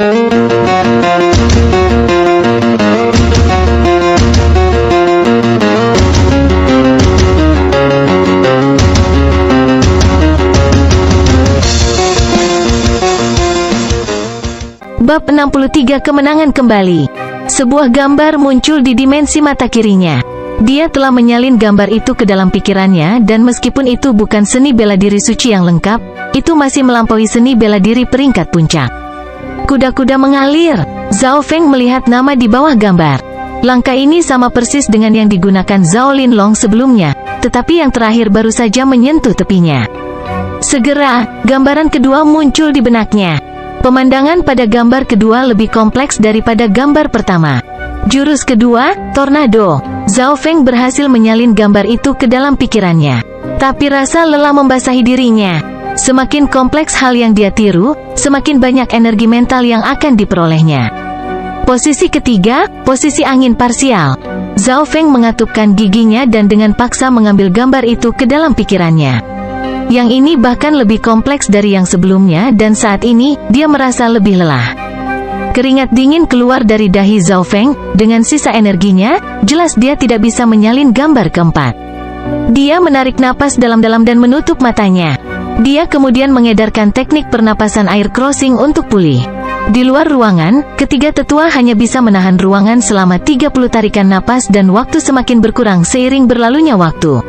Bab 63 Kemenangan kembali. Sebuah gambar muncul di dimensi mata kirinya. Dia telah menyalin gambar itu ke dalam pikirannya, dan meskipun itu bukan seni bela diri suci yang lengkap, itu masih melampaui seni bela diri peringkat puncak. Kuda-kuda mengalir. Zhao Feng melihat nama di bawah gambar. Langkah ini sama persis dengan yang digunakan Zhao Linlong sebelumnya, tetapi yang terakhir baru saja menyentuh tepinya. Segera, gambaran kedua muncul di benaknya. Pemandangan pada gambar kedua lebih kompleks daripada gambar pertama. Jurus kedua, tornado. Zhao Feng berhasil menyalin gambar itu ke dalam pikirannya. Tapi rasa lelah membasahi dirinya. Semakin kompleks hal yang dia tiru, semakin banyak energi mental yang akan diperolehnya. Posisi ketiga, posisi angin parsial. Zhao Feng mengatupkan giginya dan dengan paksa mengambil gambar itu ke dalam pikirannya. Yang ini bahkan lebih kompleks dari yang sebelumnya, dan saat ini, dia merasa lebih lelah. Keringat dingin keluar dari dahi Zhao Feng. Dengan sisa energinya, jelas dia tidak bisa menyalin gambar keempat. Dia menarik napas dalam-dalam dan menutup matanya. Dia kemudian mengedarkan teknik pernapasan air crossing untuk pulih. Di luar ruangan, ketiga tetua hanya bisa menahan ruangan selama 30 tarikan napas, dan waktu semakin berkurang seiring berlalunya waktu.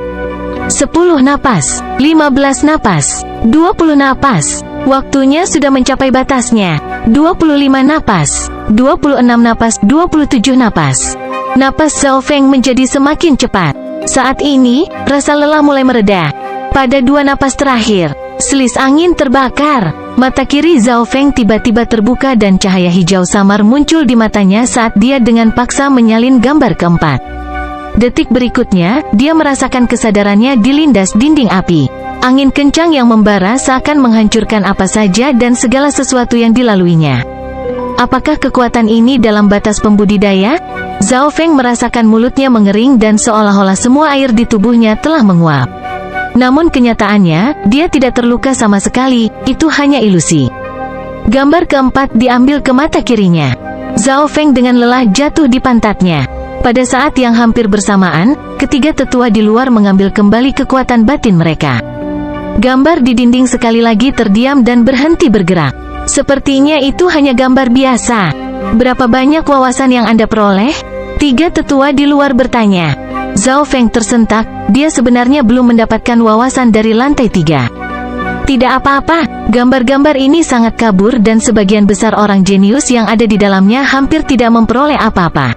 10 napas, 15 napas, 20 napas. Waktunya sudah mencapai batasnya. 25 napas, 26 napas, 27 napas. Napas Zhao Feng menjadi semakin cepat. Saat ini, rasa lelah mulai mereda. Pada 2 napas terakhir, selis angin terbakar. Mata kiri Zhao Feng tiba-tiba terbuka dan cahaya hijau samar muncul di matanya saat dia dengan paksa menyalin gambar keempat. Detik berikutnya, dia merasakan kesadarannya dilindas dinding api. Angin kencang yang membara seakan menghancurkan apa saja dan segala sesuatu yang dilaluinya. Apakah kekuatan ini dalam batas pembudidaya? Zhao Feng merasakan mulutnya mengering dan seolah-olah semua air di tubuhnya telah menguap. Namun kenyataannya, dia tidak terluka sama sekali, itu hanya ilusi. Gambar keempat diambil ke mata kirinya. Zhao Feng dengan lelah jatuh di pantatnya. Pada saat yang hampir bersamaan, ketiga tetua di luar mengambil kembali kekuatan batin mereka. Gambar di dinding sekali lagi terdiam dan berhenti bergerak. Sepertinya itu hanya gambar biasa. Berapa banyak wawasan yang Anda peroleh? Tiga tetua di luar bertanya. Zhao Feng tersentak, dia sebenarnya belum mendapatkan wawasan dari lantai 3. Tidak apa-apa, gambar-gambar ini sangat kabur dan sebagian besar orang jenius yang ada di dalamnya hampir tidak memperoleh apa-apa.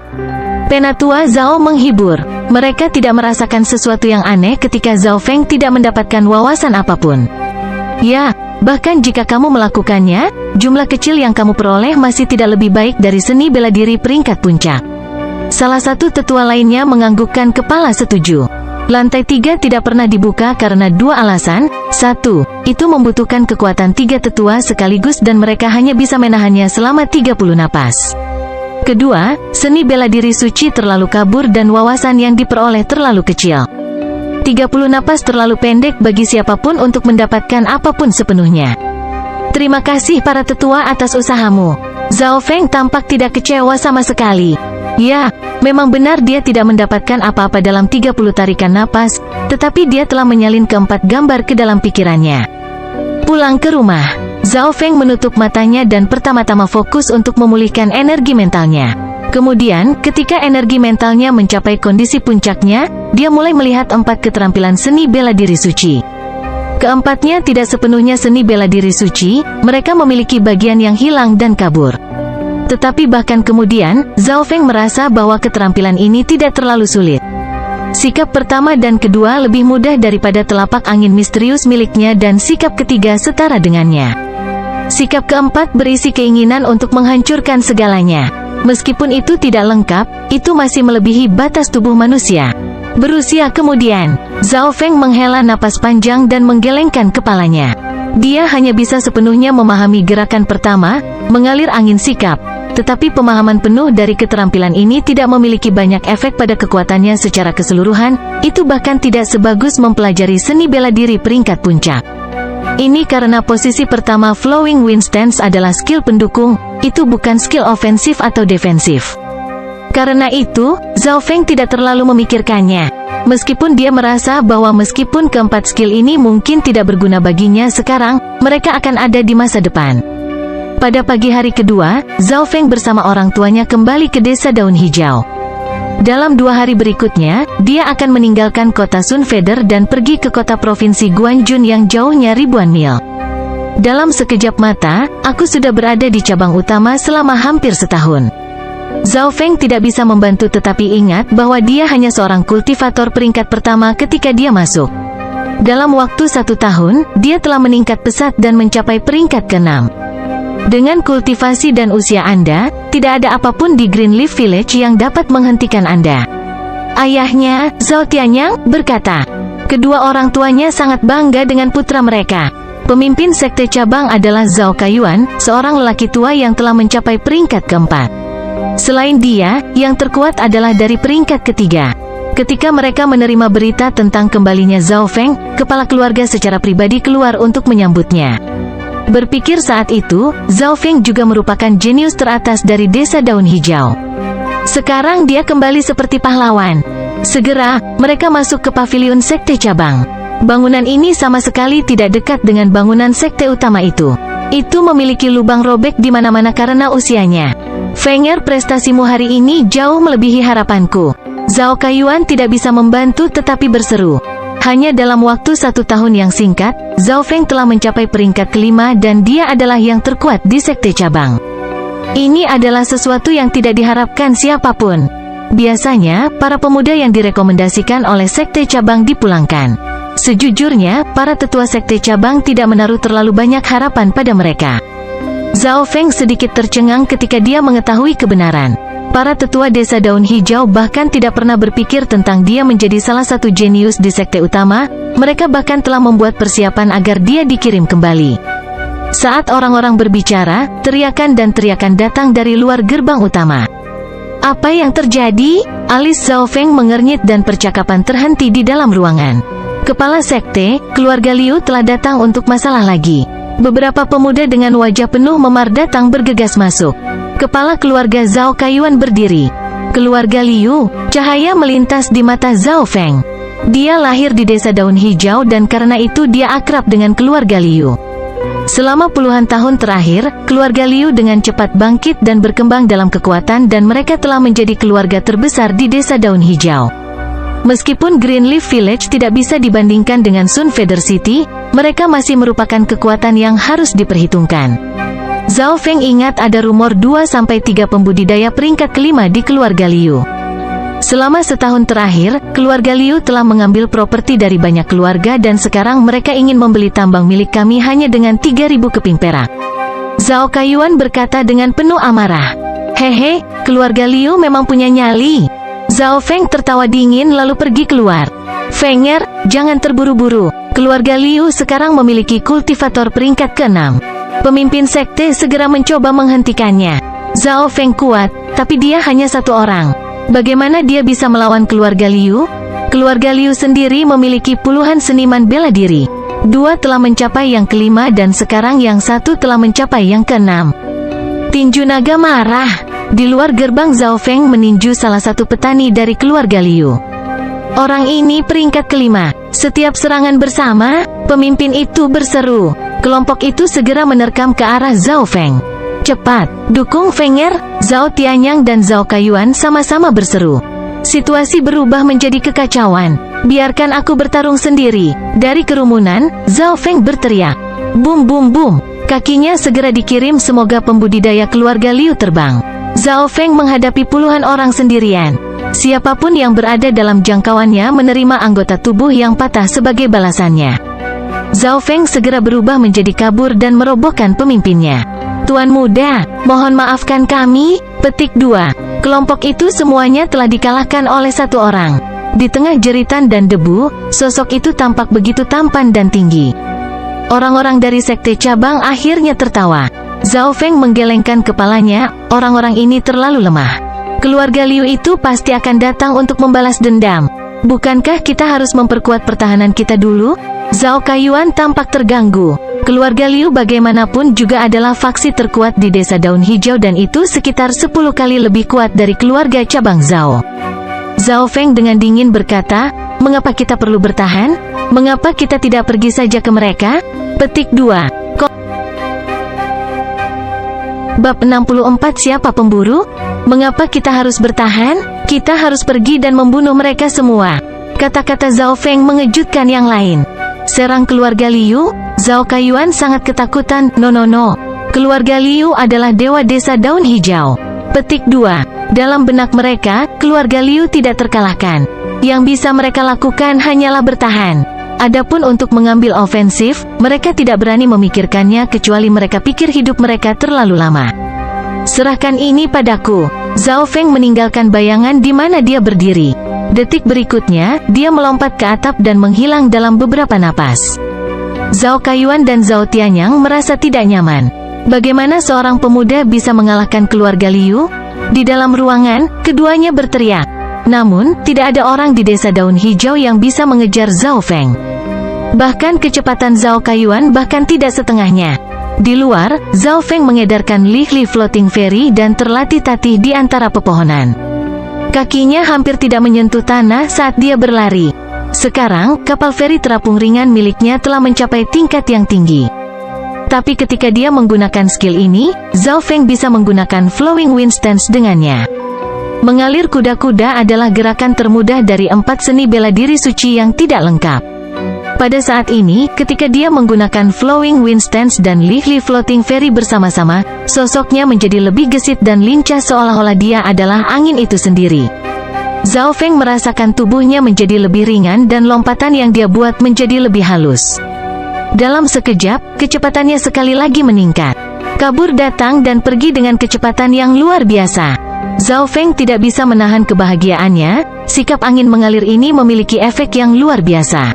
Penatua Zhao menghibur. Mereka tidak merasakan sesuatu yang aneh ketika Zhao Feng tidak mendapatkan wawasan apapun. Ya, bahkan jika kamu melakukannya, jumlah kecil yang kamu peroleh masih tidak lebih baik dari seni bela diri peringkat puncak. Salah satu tetua lainnya menganggukkan kepala setuju. Lantai 3 tidak pernah dibuka karena 2 alasan. 1, itu membutuhkan kekuatan 3 tetua sekaligus dan mereka hanya bisa menahannya selama 30 napas. Kedua, seni bela diri suci terlalu kabur dan wawasan yang diperoleh terlalu kecil. 30 napas terlalu pendek bagi siapapun untuk mendapatkan apapun sepenuhnya. Terima kasih para tetua atas usahamu. Zhao Feng tampak tidak kecewa sama sekali. Ya, memang benar dia tidak mendapatkan apa-apa dalam 30 tarikan napas, tetapi dia telah menyalin keempat gambar ke dalam pikirannya. Pulang ke rumah, Zhao Feng menutup matanya dan pertama-tama fokus untuk memulihkan energi mentalnya. Kemudian, ketika energi mentalnya mencapai kondisi puncaknya, dia mulai melihat 4 keterampilan seni bela diri suci. Keempatnya tidak sepenuhnya seni bela diri suci, mereka memiliki bagian yang hilang dan kabur. Tetapi bahkan kemudian, Zhao Feng merasa bahwa keterampilan ini tidak terlalu sulit. Sikap pertama dan kedua lebih mudah daripada telapak angin misterius miliknya dan sikap ketiga setara dengannya. Sikap keempat berisi keinginan untuk menghancurkan segalanya. Meskipun itu tidak lengkap, itu masih melebihi batas tubuh manusia. Berusia kemudian, Zhao Feng menghela napas panjang dan menggelengkan kepalanya. Dia hanya bisa sepenuhnya memahami gerakan pertama, mengalir angin sikap. Tetapi pemahaman penuh dari keterampilan ini tidak memiliki banyak efek pada kekuatannya secara keseluruhan, itu bahkan tidak sebagus mempelajari seni bela diri peringkat puncak. Ini karena posisi pertama Flowing Wind Stance adalah skill pendukung, itu bukan skill ofensif atau defensif. Karena itu, Zhao Feng tidak terlalu memikirkannya. Meskipun dia merasa bahwa meskipun keempat skill ini mungkin tidak berguna baginya sekarang, mereka akan ada di masa depan. Pada pagi hari kedua, Zhao Feng bersama orang tuanya kembali ke desa daun hijau. Dalam 2 hari berikutnya, dia akan meninggalkan kota Sun Feather dan pergi ke kota provinsi Guanjun yang jauhnya ribuan mil. Dalam sekejap mata, aku sudah berada di cabang utama selama hampir setahun. Zhao Feng tidak bisa membantu tetapi ingat bahwa dia hanya seorang kultivator peringkat pertama ketika dia masuk. Dalam waktu 1 tahun, dia telah meningkat pesat dan mencapai peringkat ke-6. Dengan kultivasi dan usia Anda, tidak ada apapun di Greenleaf Village yang dapat menghentikan Anda. Ayahnya, Zhao Tianyang, berkata. Kedua orang tuanya sangat bangga dengan putra mereka. Pemimpin sekte cabang adalah Zhao Kaiyuan, seorang lelaki tua yang telah mencapai peringkat ke-4. Selain dia, yang terkuat adalah dari peringkat ke-3. Ketika mereka menerima berita tentang kembalinya Zhao Feng, kepala keluarga secara pribadi keluar untuk menyambutnya. Berpikir saat itu, Zhao Feng juga merupakan jenius teratas dari desa daun hijau. Sekarang dia kembali seperti pahlawan. Segera, mereka masuk ke pavilion sekte cabang. Bangunan ini sama sekali tidak dekat dengan bangunan sekte utama itu. Itu memiliki lubang robek di mana-mana karena usianya. Fenger, prestasimu hari ini jauh melebihi harapanku. Zhao Kaiyuan tidak bisa membantu tetapi berseru. Hanya dalam waktu 1 tahun yang singkat, Zhao Feng telah mencapai peringkat ke-5 dan dia adalah yang terkuat di sekte cabang. Ini adalah sesuatu yang tidak diharapkan siapapun. Biasanya, para pemuda yang direkomendasikan oleh sekte cabang dipulangkan. Sejujurnya, para tetua sekte cabang tidak menaruh terlalu banyak harapan pada mereka. Zhao Feng sedikit tercengang ketika dia mengetahui kebenaran. Para tetua desa daun hijau bahkan tidak pernah berpikir tentang dia menjadi salah satu jenius di sekte utama, mereka bahkan telah membuat persiapan agar dia dikirim kembali. Saat orang-orang berbicara, teriakan dan teriakan datang dari luar gerbang utama. Apa yang terjadi? Alis Zhao Feng mengernyit dan percakapan terhenti di dalam ruangan. Kepala sekte, keluarga Liu telah datang untuk masalah lagi. Beberapa pemuda dengan wajah penuh memar datang bergegas masuk. Kepala keluarga Zhao Kaiyuan berdiri. Keluarga Liu, cahaya melintas di mata Zhao Feng. Dia lahir di desa daun hijau dan karena itu dia akrab dengan keluarga Liu. Selama puluhan tahun terakhir, keluarga Liu dengan cepat bangkit dan berkembang dalam kekuatan dan mereka telah menjadi keluarga terbesar di desa daun hijau. Meskipun Greenleaf Village tidak bisa dibandingkan dengan Sun Feather City, mereka masih merupakan kekuatan yang harus diperhitungkan. Zhao Feng ingat ada rumor 2-3 pembudidaya peringkat ke-5 di keluarga Liu. Selama setahun terakhir, keluarga Liu telah mengambil properti dari banyak keluarga dan sekarang mereka ingin membeli tambang milik kami hanya dengan 3.000 keping perak. Zhao Kaiyuan berkata dengan penuh amarah. Hehe, keluarga Liu memang punya nyali. Zhao Feng tertawa dingin lalu pergi keluar. Fenger, jangan terburu-buru. Keluarga Liu sekarang memiliki kultivator peringkat ke-6. Pemimpin sekte segera mencoba menghentikannya. Zhao Feng kuat, tapi dia hanya 1 orang. Bagaimana dia bisa melawan keluarga Liu? Keluarga Liu sendiri memiliki puluhan seniman bela diri. 2 telah mencapai yang ke-5 dan sekarang yang 1 telah mencapai yang ke-6. Tinju naga marah. Di luar gerbang Zhao Feng meninju salah satu petani dari keluarga Liu. Orang ini peringkat ke-5. Setiap serangan bersama, pemimpin itu berseru. Kelompok itu segera menerkam ke arah Zhao Feng. Cepat, dukung Fenger, Zhao Tianyang dan Zhao Kaiyuan sama-sama berseru. Situasi berubah menjadi kekacauan. Biarkan aku bertarung sendiri. Dari kerumunan, Zhao Feng berteriak. Bum bum bum. Kakinya segera dikirim semoga pembudidaya keluarga Liu terbang. Zhao Feng menghadapi puluhan orang sendirian. Siapapun yang berada dalam jangkauannya menerima anggota tubuh yang patah sebagai balasannya. Zhao Feng segera berubah menjadi kabur dan merobohkan pemimpinnya. Tuan muda, mohon maafkan kami. Petik 2. Kelompok itu semuanya telah dikalahkan oleh 1 orang. Di tengah jeritan dan debu, sosok itu tampak begitu tampan dan tinggi. Orang-orang dari sekte cabang akhirnya tertawa. Zhao Feng menggelengkan kepalanya, orang-orang ini terlalu lemah. Keluarga Liu itu pasti akan datang untuk membalas dendam. Bukankah kita harus memperkuat pertahanan kita dulu? Zhao Kaiyuan tampak terganggu. Keluarga Liu bagaimanapun juga adalah faksi terkuat di Desa Daun Hijau dan itu sekitar 10 kali lebih kuat dari keluarga cabang Zhao. Zhao Feng dengan dingin berkata, "Mengapa kita perlu bertahan? Mengapa kita tidak pergi saja ke mereka?" Petik 2. Bab 64 Siapa pemburu? Mengapa kita harus bertahan? Kita harus pergi dan membunuh mereka semua. Kata-kata Zhao Feng mengejutkan yang lain. Serang keluarga Liu? Zhao Kaiyuan sangat ketakutan. No. Keluarga Liu adalah dewa Desa Daun Hijau. Petik 2. Dalam benak mereka, keluarga Liu tidak terkalahkan. Yang bisa mereka lakukan hanyalah bertahan. Adapun untuk mengambil ofensif, mereka tidak berani memikirkannya kecuali mereka pikir hidup mereka terlalu lama. Serahkan ini padaku. Zhao Feng meninggalkan bayangan di mana dia berdiri. Detik berikutnya, dia melompat ke atap dan menghilang dalam beberapa napas. Zhao Kaiyuan dan Zhao Tianyang merasa tidak nyaman. Bagaimana seorang pemuda bisa mengalahkan keluarga Liu? Di dalam ruangan, keduanya berteriak. Namun, tidak ada orang di Desa Daun Hijau yang bisa mengejar Zhao Feng. Bahkan kecepatan Zhao Kaiyuan bahkan tidak setengahnya. Di luar, Zhao Feng mengedarkan Li Floating Fairy dan terlatih-tatih di antara pepohonan. Kakinya hampir tidak menyentuh tanah saat dia berlari. Sekarang, kapal feri terapung ringan miliknya telah mencapai tingkat yang tinggi. Tapi ketika dia menggunakan skill ini, Zhao Feng bisa menggunakan Flowing Wind Stance dengannya. Mengalir kuda-kuda adalah gerakan termudah dari 4 seni bela diri suci yang tidak lengkap. Pada saat ini, ketika dia menggunakan Flowing Wind Stance dan Li Floating Fairy bersama-sama, sosoknya menjadi lebih gesit dan lincah seolah-olah dia adalah angin itu sendiri. Zhao Feng merasakan tubuhnya menjadi lebih ringan dan lompatan yang dia buat menjadi lebih halus. Dalam sekejap, kecepatannya sekali lagi meningkat. Kabur datang dan pergi dengan kecepatan yang luar biasa. Zhao Feng tidak bisa menahan kebahagiaannya, sikap angin mengalir ini memiliki efek yang luar biasa.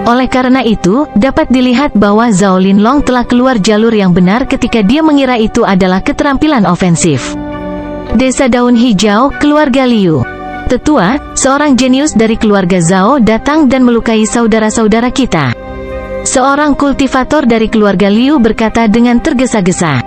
Oleh karena itu, dapat dilihat bahwa Zhao Linlong telah keluar jalur yang benar ketika dia mengira itu adalah keterampilan ofensif. Desa Daun Hijau, keluarga Liu. Tetua, seorang jenius dari keluarga Zhao datang dan melukai saudara-saudara kita. Seorang kultivator dari keluarga Liu berkata dengan tergesa-gesa.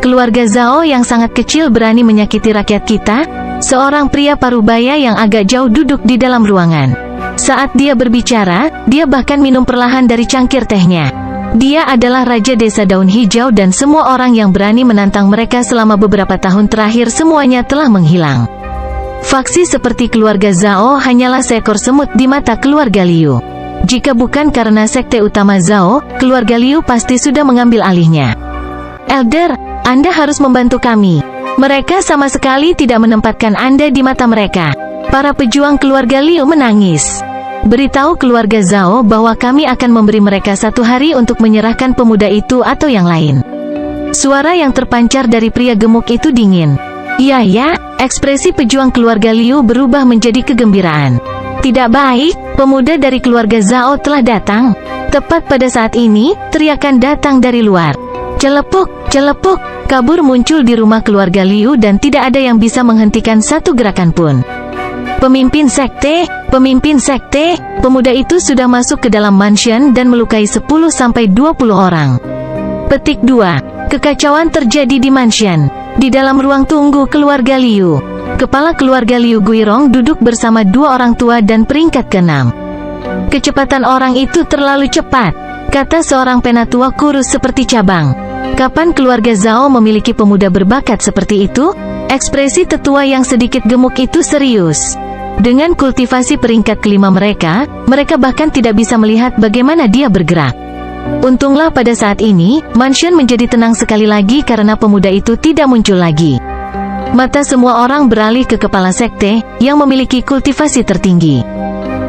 Keluarga Zhao yang sangat kecil berani menyakiti rakyat kita? Seorang pria parubaya yang agak jauh duduk di dalam ruangan. Saat dia berbicara, dia bahkan minum perlahan dari cangkir tehnya. Dia adalah Raja Desa Daun Hijau dan semua orang yang berani menantang mereka selama beberapa tahun terakhir semuanya telah menghilang. Faksi seperti keluarga Zhao hanyalah seekor semut di mata keluarga Liu. Jika bukan karena sekte utama Zhao, keluarga Liu pasti sudah mengambil alihnya. Elder, Anda harus membantu kami. Mereka sama sekali tidak menempatkan Anda di mata mereka. Para pejuang keluarga Liu menangis. Beritahu keluarga Zhao bahwa kami akan memberi mereka 1 hari untuk menyerahkan pemuda itu atau yang lain. Suara yang terpancar dari pria gemuk itu dingin. Ya, ekspresi pejuang keluarga Liu berubah menjadi kegembiraan. Tidak baik, pemuda dari keluarga Zhao telah datang. Tepat pada saat ini, teriakan datang dari luar. Celepuk, celepuk, kabur muncul di rumah keluarga Liu dan tidak ada yang bisa menghentikan satu gerakan pun. Pemimpin sekte, pemuda itu sudah masuk ke dalam mansion dan melukai 10-20 orang. Petik 2. Kekacauan terjadi di mansion. Di dalam ruang tunggu keluarga Liu. Kepala keluarga Liu Guirong duduk bersama 2 orang tua dan peringkat ke-6. Kecepatan orang itu terlalu cepat, kata seorang penatua kurus seperti cabang. Kapan keluarga Zhao memiliki pemuda berbakat seperti itu? Ekspresi tetua yang sedikit gemuk itu serius. Dengan kultivasi peringkat ke-5 mereka bahkan tidak bisa melihat bagaimana dia bergerak. Untunglah pada saat ini, mansion menjadi tenang sekali lagi karena pemuda itu tidak muncul lagi. Mata semua orang beralih ke kepala sekte, yang memiliki kultivasi tertinggi.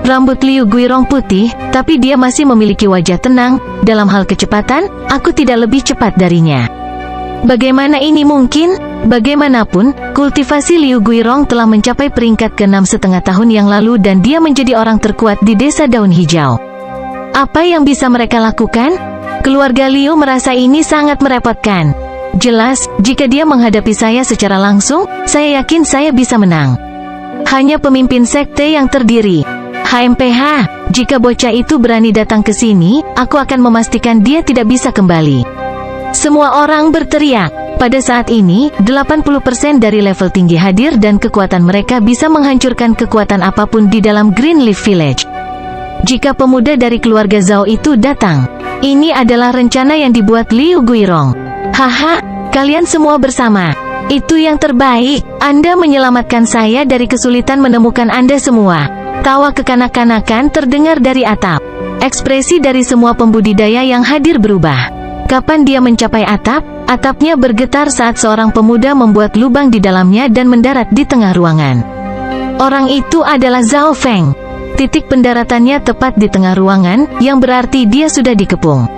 Rambut Liu Guirong putih, tapi dia masih memiliki wajah tenang. Dalam hal kecepatan, aku tidak lebih cepat darinya. Bagaimana ini mungkin? Bagaimanapun, kultivasi Liu Guirong telah mencapai peringkat ke-6 setengah tahun yang lalu dan dia menjadi orang terkuat di Desa Daun Hijau. Apa yang bisa mereka lakukan? Keluarga Liu merasa ini sangat merepotkan. Jelas, jika dia menghadapi saya secara langsung, saya yakin saya bisa menang. Hanya pemimpin sekte yang terdiri. HMPH, jika bocah itu berani datang ke sini, aku akan memastikan dia tidak bisa kembali. Semua orang berteriak. Pada saat ini, 80% dari level tinggi hadir dan kekuatan mereka bisa menghancurkan kekuatan apapun di dalam Greenleaf Village. Jika pemuda dari keluarga Zhao itu datang, ini adalah rencana yang dibuat Liu Guirong. Haha, kalian semua bersama. Itu yang terbaik. Anda menyelamatkan saya dari kesulitan menemukan Anda semua. Tawa kekanak-kanakan terdengar dari atap. Ekspresi dari semua pembudidaya yang hadir berubah. Kapan dia mencapai atap, atapnya bergetar saat seorang pemuda membuat lubang di dalamnya dan mendarat di tengah ruangan. Orang itu adalah Zhao Feng. Titik pendaratannya tepat di tengah ruangan, yang berarti dia sudah dikepung.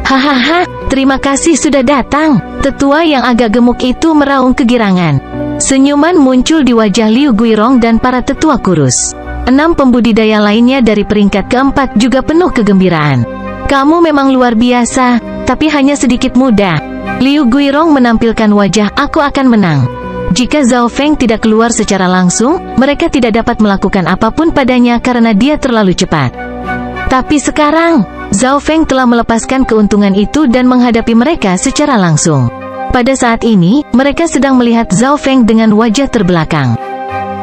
Hahaha, terima kasih sudah datang. Tetua yang agak gemuk itu meraung kegirangan. Senyuman muncul di wajah Liu Guirong dan para tetua kurus. 6 pembudidaya lainnya dari peringkat keempat juga penuh kegembiraan. Kamu memang luar biasa, tapi hanya sedikit mudah. Liu Guirong menampilkan wajah aku akan menang. Jika Zhao Feng tidak keluar secara langsung, mereka tidak dapat melakukan apapun padanya karena dia terlalu cepat. Tapi sekarang, Zhao Feng telah melepaskan keuntungan itu dan menghadapi mereka secara langsung. Pada saat ini, mereka sedang melihat Zhao Feng dengan wajah terbelakang.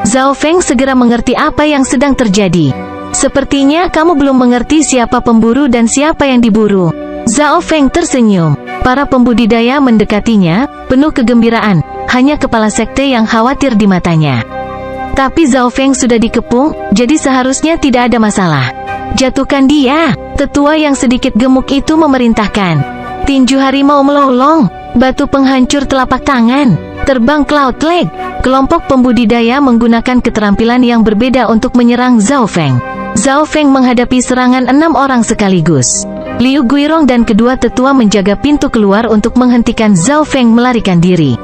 Zhao Feng segera mengerti apa yang sedang terjadi. Sepertinya kamu belum mengerti siapa pemburu dan siapa yang diburu. Zhao Feng tersenyum. Para pembudidaya mendekatinya, penuh kegembiraan. Hanya kepala sekte yang khawatir di matanya. Tapi Zhao Feng sudah dikepung, jadi seharusnya tidak ada masalah. Jatuhkan dia. Tetua yang sedikit gemuk itu memerintahkan. Tinju harimau melolong. Batu penghancur telapak tangan. Terbang Cloud Lake. Kelompok pembudidaya menggunakan keterampilan yang berbeda untuk menyerang Zhao Feng. Zhao Feng menghadapi serangan 6 orang sekaligus. Liu Guirong dan kedua tetua menjaga pintu keluar untuk menghentikan Zhao Feng melarikan diri.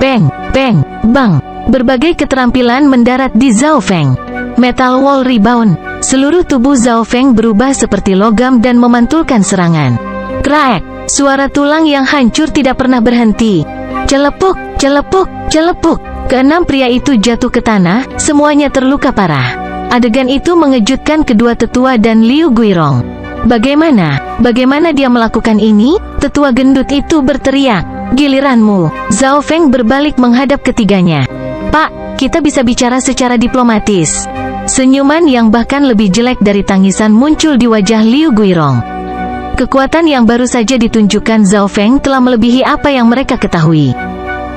Peng, peng, bang. Berbagai keterampilan mendarat di Zhao Feng. Metal Wall Rebound. Seluruh tubuh Zhao Feng berubah seperti logam dan memantulkan serangan. Crack. Suara tulang yang hancur tidak pernah berhenti. Celepuk, celepuk, celepuk. Keenam pria itu jatuh ke tanah, semuanya terluka parah. Adegan itu mengejutkan kedua tetua dan Liu Guirong. Bagaimana dia melakukan ini? Tetua gendut itu berteriak. Giliranmu. Zhao Feng berbalik menghadap ketiganya. Pak, kita bisa bicara secara diplomatis. Senyuman yang bahkan lebih jelek dari tangisan muncul di wajah Liu Guirong. Kekuatan yang baru saja ditunjukkan Zhao Feng telah melebihi apa yang mereka ketahui.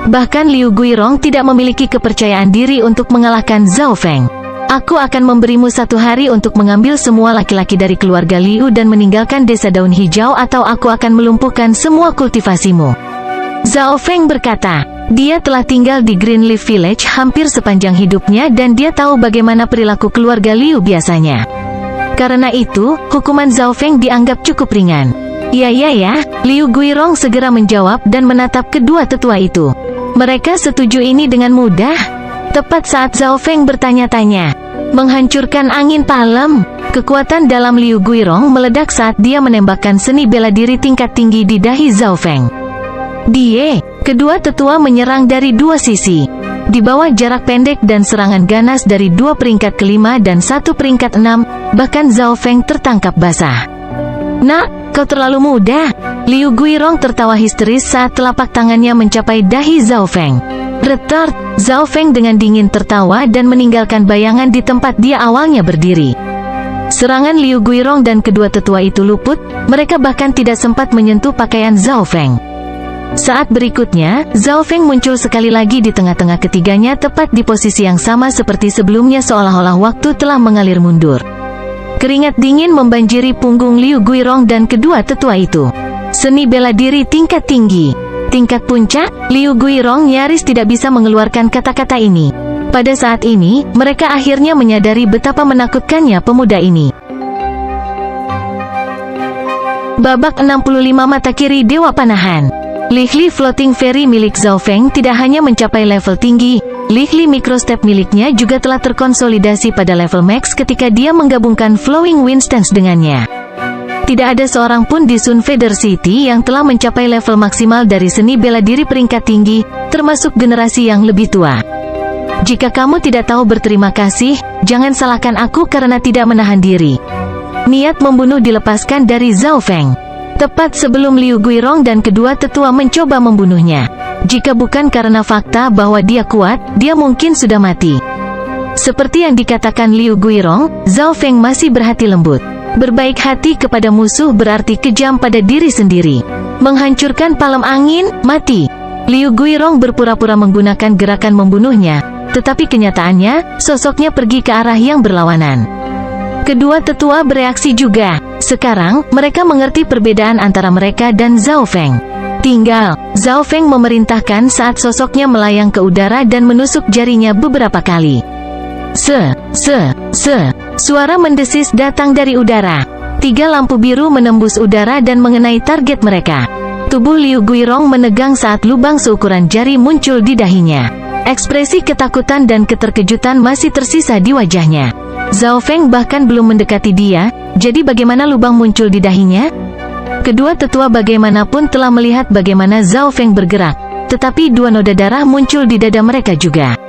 Bahkan Liu Guirong tidak memiliki kepercayaan diri untuk mengalahkan Zhao Feng. Aku akan memberimu 1 hari untuk mengambil semua laki-laki dari keluarga Liu dan meninggalkan desa daun hijau atau aku akan melumpuhkan semua kultivasimu. Zhao Feng berkata, dia telah tinggal di Greenleaf Village hampir sepanjang hidupnya dan dia tahu bagaimana perilaku keluarga Liu biasanya. Karena itu, hukuman Zhao Feng dianggap cukup ringan. Ya, Liu Guirong segera menjawab dan menatap kedua tetua itu. Mereka setuju ini dengan mudah. Tepat saat Zhao Feng bertanya-tanya, menghancurkan angin palem. Kekuatan dalam Liu Guirong meledak saat dia menembakkan seni bela diri tingkat tinggi di dahi Zhao Feng. Kedua tetua menyerang dari 2 sisi. Di bawah jarak pendek dan serangan ganas dari 2 peringkat kelima dan 1 peringkat 6, bahkan Zhao Feng tertangkap basah. Nak, kau terlalu muda. Liu Guirong tertawa histeris saat telapak tangannya mencapai dahi Zhao Feng. Retort, Zhao Feng dengan dingin tertawa dan meninggalkan bayangan di tempat dia awalnya berdiri. Serangan Liu Guirong dan kedua tetua itu luput, mereka bahkan tidak sempat menyentuh pakaian Zhao Feng. Saat berikutnya, Zhao Feng muncul sekali lagi di tengah-tengah ketiganya tepat di posisi yang sama seperti sebelumnya seolah-olah waktu telah mengalir mundur. Keringat dingin membanjiri punggung Liu Guirong dan kedua tetua itu. Seni bela diri tingkat tinggi. Tingkat puncak, Liu Guirong nyaris tidak bisa mengeluarkan kata-kata ini. Pada saat ini, mereka akhirnya menyadari betapa menakutkannya pemuda ini. Babak 65 mata kiri Dewa Panahan. Lihli Floating Fairy milik Zhao Feng tidak hanya mencapai level tinggi, Lihli Microstep miliknya juga telah terkonsolidasi pada level max ketika dia menggabungkan Flowing Wind Stance dengannya. Tidak ada seorang pun di Sun Feather City yang telah mencapai level maksimal dari seni bela diri peringkat tinggi, termasuk generasi yang lebih tua. Jika kamu tidak tahu berterima kasih, jangan salahkan aku karena tidak menahan diri. Niat membunuh dilepaskan dari Zhao Feng. Tepat sebelum Liu Guirong dan kedua tetua mencoba membunuhnya. Jika bukan karena fakta bahwa dia kuat, dia mungkin sudah mati. Seperti yang dikatakan Liu Guirong, Zhao Feng masih berhati lembut. Berbaik hati kepada musuh berarti kejam pada diri sendiri. Menghancurkan palem angin, mati. Liu Guirong berpura-pura menggunakan gerakan membunuhnya, tetapi kenyataannya, sosoknya pergi ke arah yang berlawanan. Kedua tetua bereaksi juga. Sekarang, mereka mengerti perbedaan antara mereka dan Zhao Feng. Tinggal, Zhao Feng memerintahkan saat sosoknya melayang ke udara dan menusuk jarinya beberapa kali. Suara mendesis datang dari udara. 3 lampu biru menembus udara dan mengenai target mereka. Tubuh Liu Guirong menegang saat lubang seukuran jari muncul di dahinya. Ekspresi ketakutan dan keterkejutan masih tersisa di wajahnya. Zhao Feng bahkan belum mendekati dia, jadi bagaimana lubang muncul di dahinya? Kedua tetua bagaimanapun telah melihat bagaimana Zhao Feng bergerak, tetapi 2 noda darah muncul di dada mereka juga.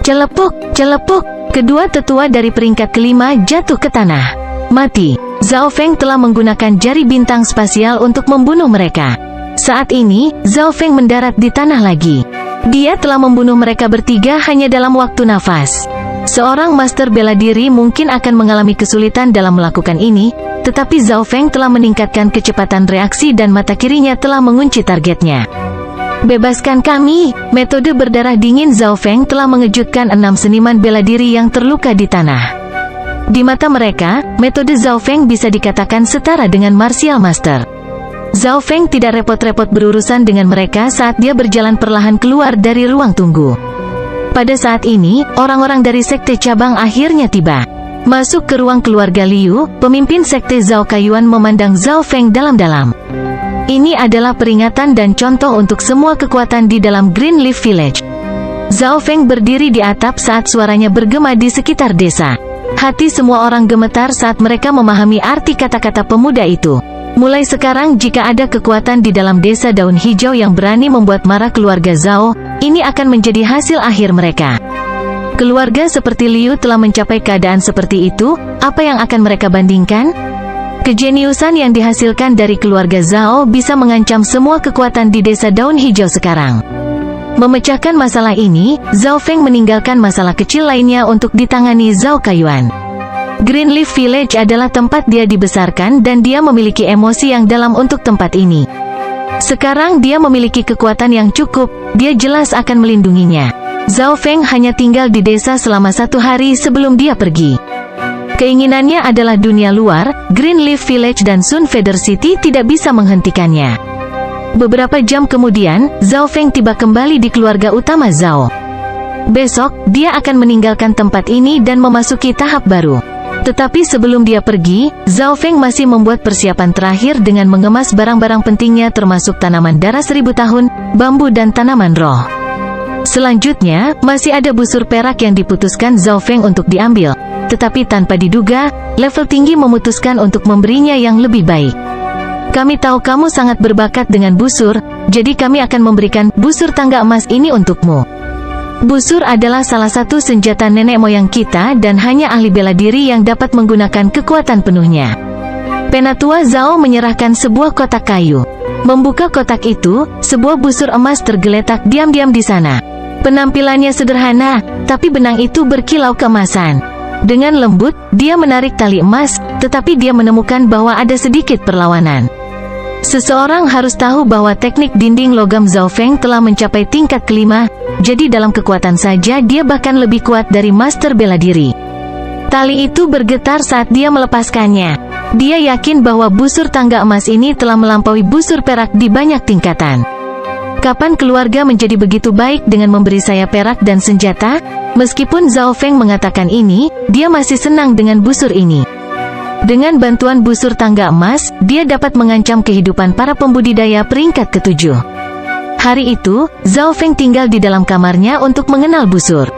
Celepuk, celepuk, kedua tetua dari peringkat kelima jatuh ke tanah. Mati. Zhao Feng telah menggunakan jari bintang spasial untuk membunuh mereka. Saat ini, Zhao Feng mendarat di tanah lagi. Dia telah membunuh mereka bertiga hanya dalam waktu nafas. Seorang master bela diri mungkin akan mengalami kesulitan dalam melakukan ini, tetapi Zhao Feng telah meningkatkan kecepatan reaksi dan mata kirinya telah mengunci targetnya. Bebaskan kami! Metode berdarah dingin Zhao Feng telah mengejutkan 6 seniman bela diri yang terluka di tanah. Di mata mereka, metode Zhao Feng bisa dikatakan setara dengan martial master. Zhao Feng tidak repot-repot berurusan dengan mereka saat dia berjalan perlahan keluar dari ruang tunggu. Pada saat ini, orang-orang dari sekte cabang akhirnya tiba. Masuk ke ruang keluarga Liu, pemimpin sekte Zhao Kaiyuan memandang Zhao Feng dalam-dalam. Ini adalah peringatan dan contoh untuk semua kekuatan di dalam Greenleaf Village. Zhao Feng berdiri di atap saat suaranya bergema di sekitar desa. Hati semua orang gemetar saat mereka memahami arti kata-kata pemuda itu. Mulai sekarang jika ada kekuatan di dalam desa daun hijau yang berani membuat marah keluarga Zhao, ini akan menjadi hasil akhir mereka. Keluarga seperti Liu telah mencapai keadaan seperti itu, apa yang akan mereka bandingkan? Kejeniusan yang dihasilkan dari keluarga Zhao bisa mengancam semua kekuatan di desa daun hijau sekarang. Memecahkan masalah ini, Zhao Feng meninggalkan masalah kecil lainnya untuk ditangani Zhao Kaiyuan. Greenleaf Village adalah tempat dia dibesarkan dan dia memiliki emosi yang dalam untuk tempat ini. Sekarang dia memiliki kekuatan yang cukup, dia jelas akan melindunginya. Zhao Feng hanya tinggal di desa selama 1 hari sebelum dia pergi. Keinginannya adalah dunia luar, Greenleaf Village dan Sun Feather City tidak bisa menghentikannya. Beberapa jam kemudian, Zhao Feng tiba kembali di keluarga utama Zhao. Besok, dia akan meninggalkan tempat ini dan memasuki tahap baru. Tetapi sebelum dia pergi, Zhao Feng masih membuat persiapan terakhir dengan mengemas barang-barang pentingnya termasuk tanaman darah 1000 tahun, bambu dan tanaman roh. Selanjutnya, masih ada busur perak yang diputuskan Zhao Feng untuk diambil. Tetapi tanpa diduga, level tinggi memutuskan untuk memberinya yang lebih baik. Kami tahu kamu sangat berbakat dengan busur, jadi kami akan memberikan busur tangga emas ini untukmu. Busur adalah salah satu senjata nenek moyang kita dan hanya ahli bela diri yang dapat menggunakan kekuatan penuhnya. Penatua Zhao menyerahkan sebuah kotak kayu. Membuka kotak itu, sebuah busur emas tergeletak diam-diam di sana. Penampilannya sederhana, tapi benang itu berkilau keemasan. Dengan lembut, dia menarik tali emas, tetapi dia menemukan bahwa ada sedikit perlawanan. Seseorang harus tahu bahwa teknik dinding logam Zhao Feng telah mencapai tingkat kelima, jadi dalam kekuatan saja dia bahkan lebih kuat dari master bela diri. Tali itu bergetar saat dia melepaskannya. Dia yakin bahwa busur tangga emas ini telah melampaui busur perak di banyak tingkatan. Kapan keluarga menjadi begitu baik dengan memberi saya perak dan senjata? Meskipun Zhao Feng mengatakan ini, dia masih senang dengan busur ini. Dengan bantuan busur tangga emas, dia dapat mengancam kehidupan para pembudidaya peringkat ke-7. Hari itu, Zhao Feng tinggal di dalam kamarnya untuk mengenal busur.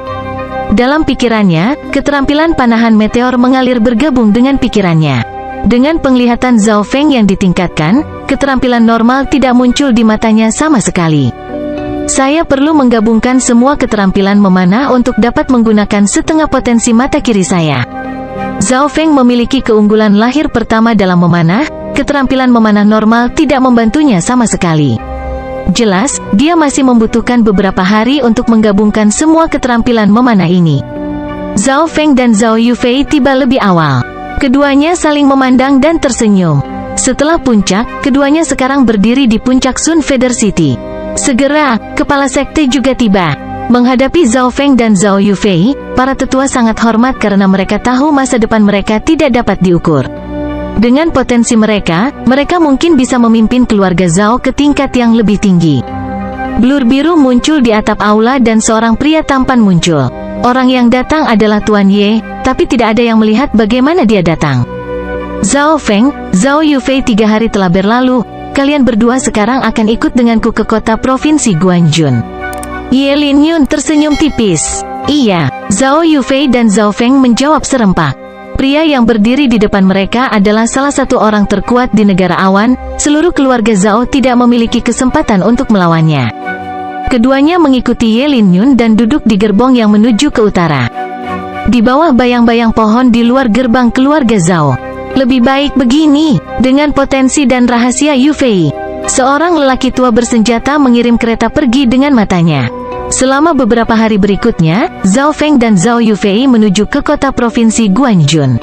Dalam pikirannya, keterampilan panahan meteor mengalir bergabung dengan pikirannya. Dengan penglihatan Zhao Feng yang ditingkatkan, keterampilan normal tidak muncul di matanya sama sekali. Saya perlu menggabungkan semua keterampilan memanah untuk dapat menggunakan setengah potensi mata kiri saya. Zhao Feng memiliki keunggulan lahir pertama dalam memanah, keterampilan memanah normal tidak membantunya sama sekali. Jelas, dia masih membutuhkan beberapa hari untuk menggabungkan semua keterampilan memanah ini. Zhao Feng dan Zhao Yufei tiba lebih awal. Keduanya saling memandang dan tersenyum. Setelah puncak, keduanya sekarang berdiri di puncak Sun Feather City. Segera, kepala sekte juga tiba. Menghadapi Zhao Feng dan Zhao Yufei, para tetua sangat hormat karena mereka tahu masa depan mereka tidak dapat diukur. Dengan potensi mereka mungkin bisa memimpin keluarga Zhao ke tingkat yang lebih tinggi. Blur biru muncul di atap aula dan seorang pria tampan muncul. Orang yang datang adalah Tuan Ye, tapi tidak ada yang melihat bagaimana dia datang. Zhao Feng, Zhao Yufei, 3 hari telah berlalu. Kalian berdua sekarang akan ikut denganku ke kota provinsi Guanjun. Ye Linyun tersenyum tipis. Iya, Zhao Yufei dan Zhao Feng menjawab serempak. Pria yang berdiri di depan mereka adalah salah satu orang terkuat di negara awan. Seluruh keluarga Zhao tidak memiliki kesempatan untuk melawannya. Keduanya mengikuti Ye Linyun dan duduk di gerbong yang menuju ke utara. Di bawah bayang-bayang pohon di luar gerbang keluarga Zhao. Lebih baik begini, dengan potensi dan rahasia Yufei. Seorang lelaki tua bersenjata mengirim kereta pergi dengan matanya. Selama beberapa hari berikutnya, Zhao Feng dan Zhao Yufei menuju ke kota provinsi Guanjun.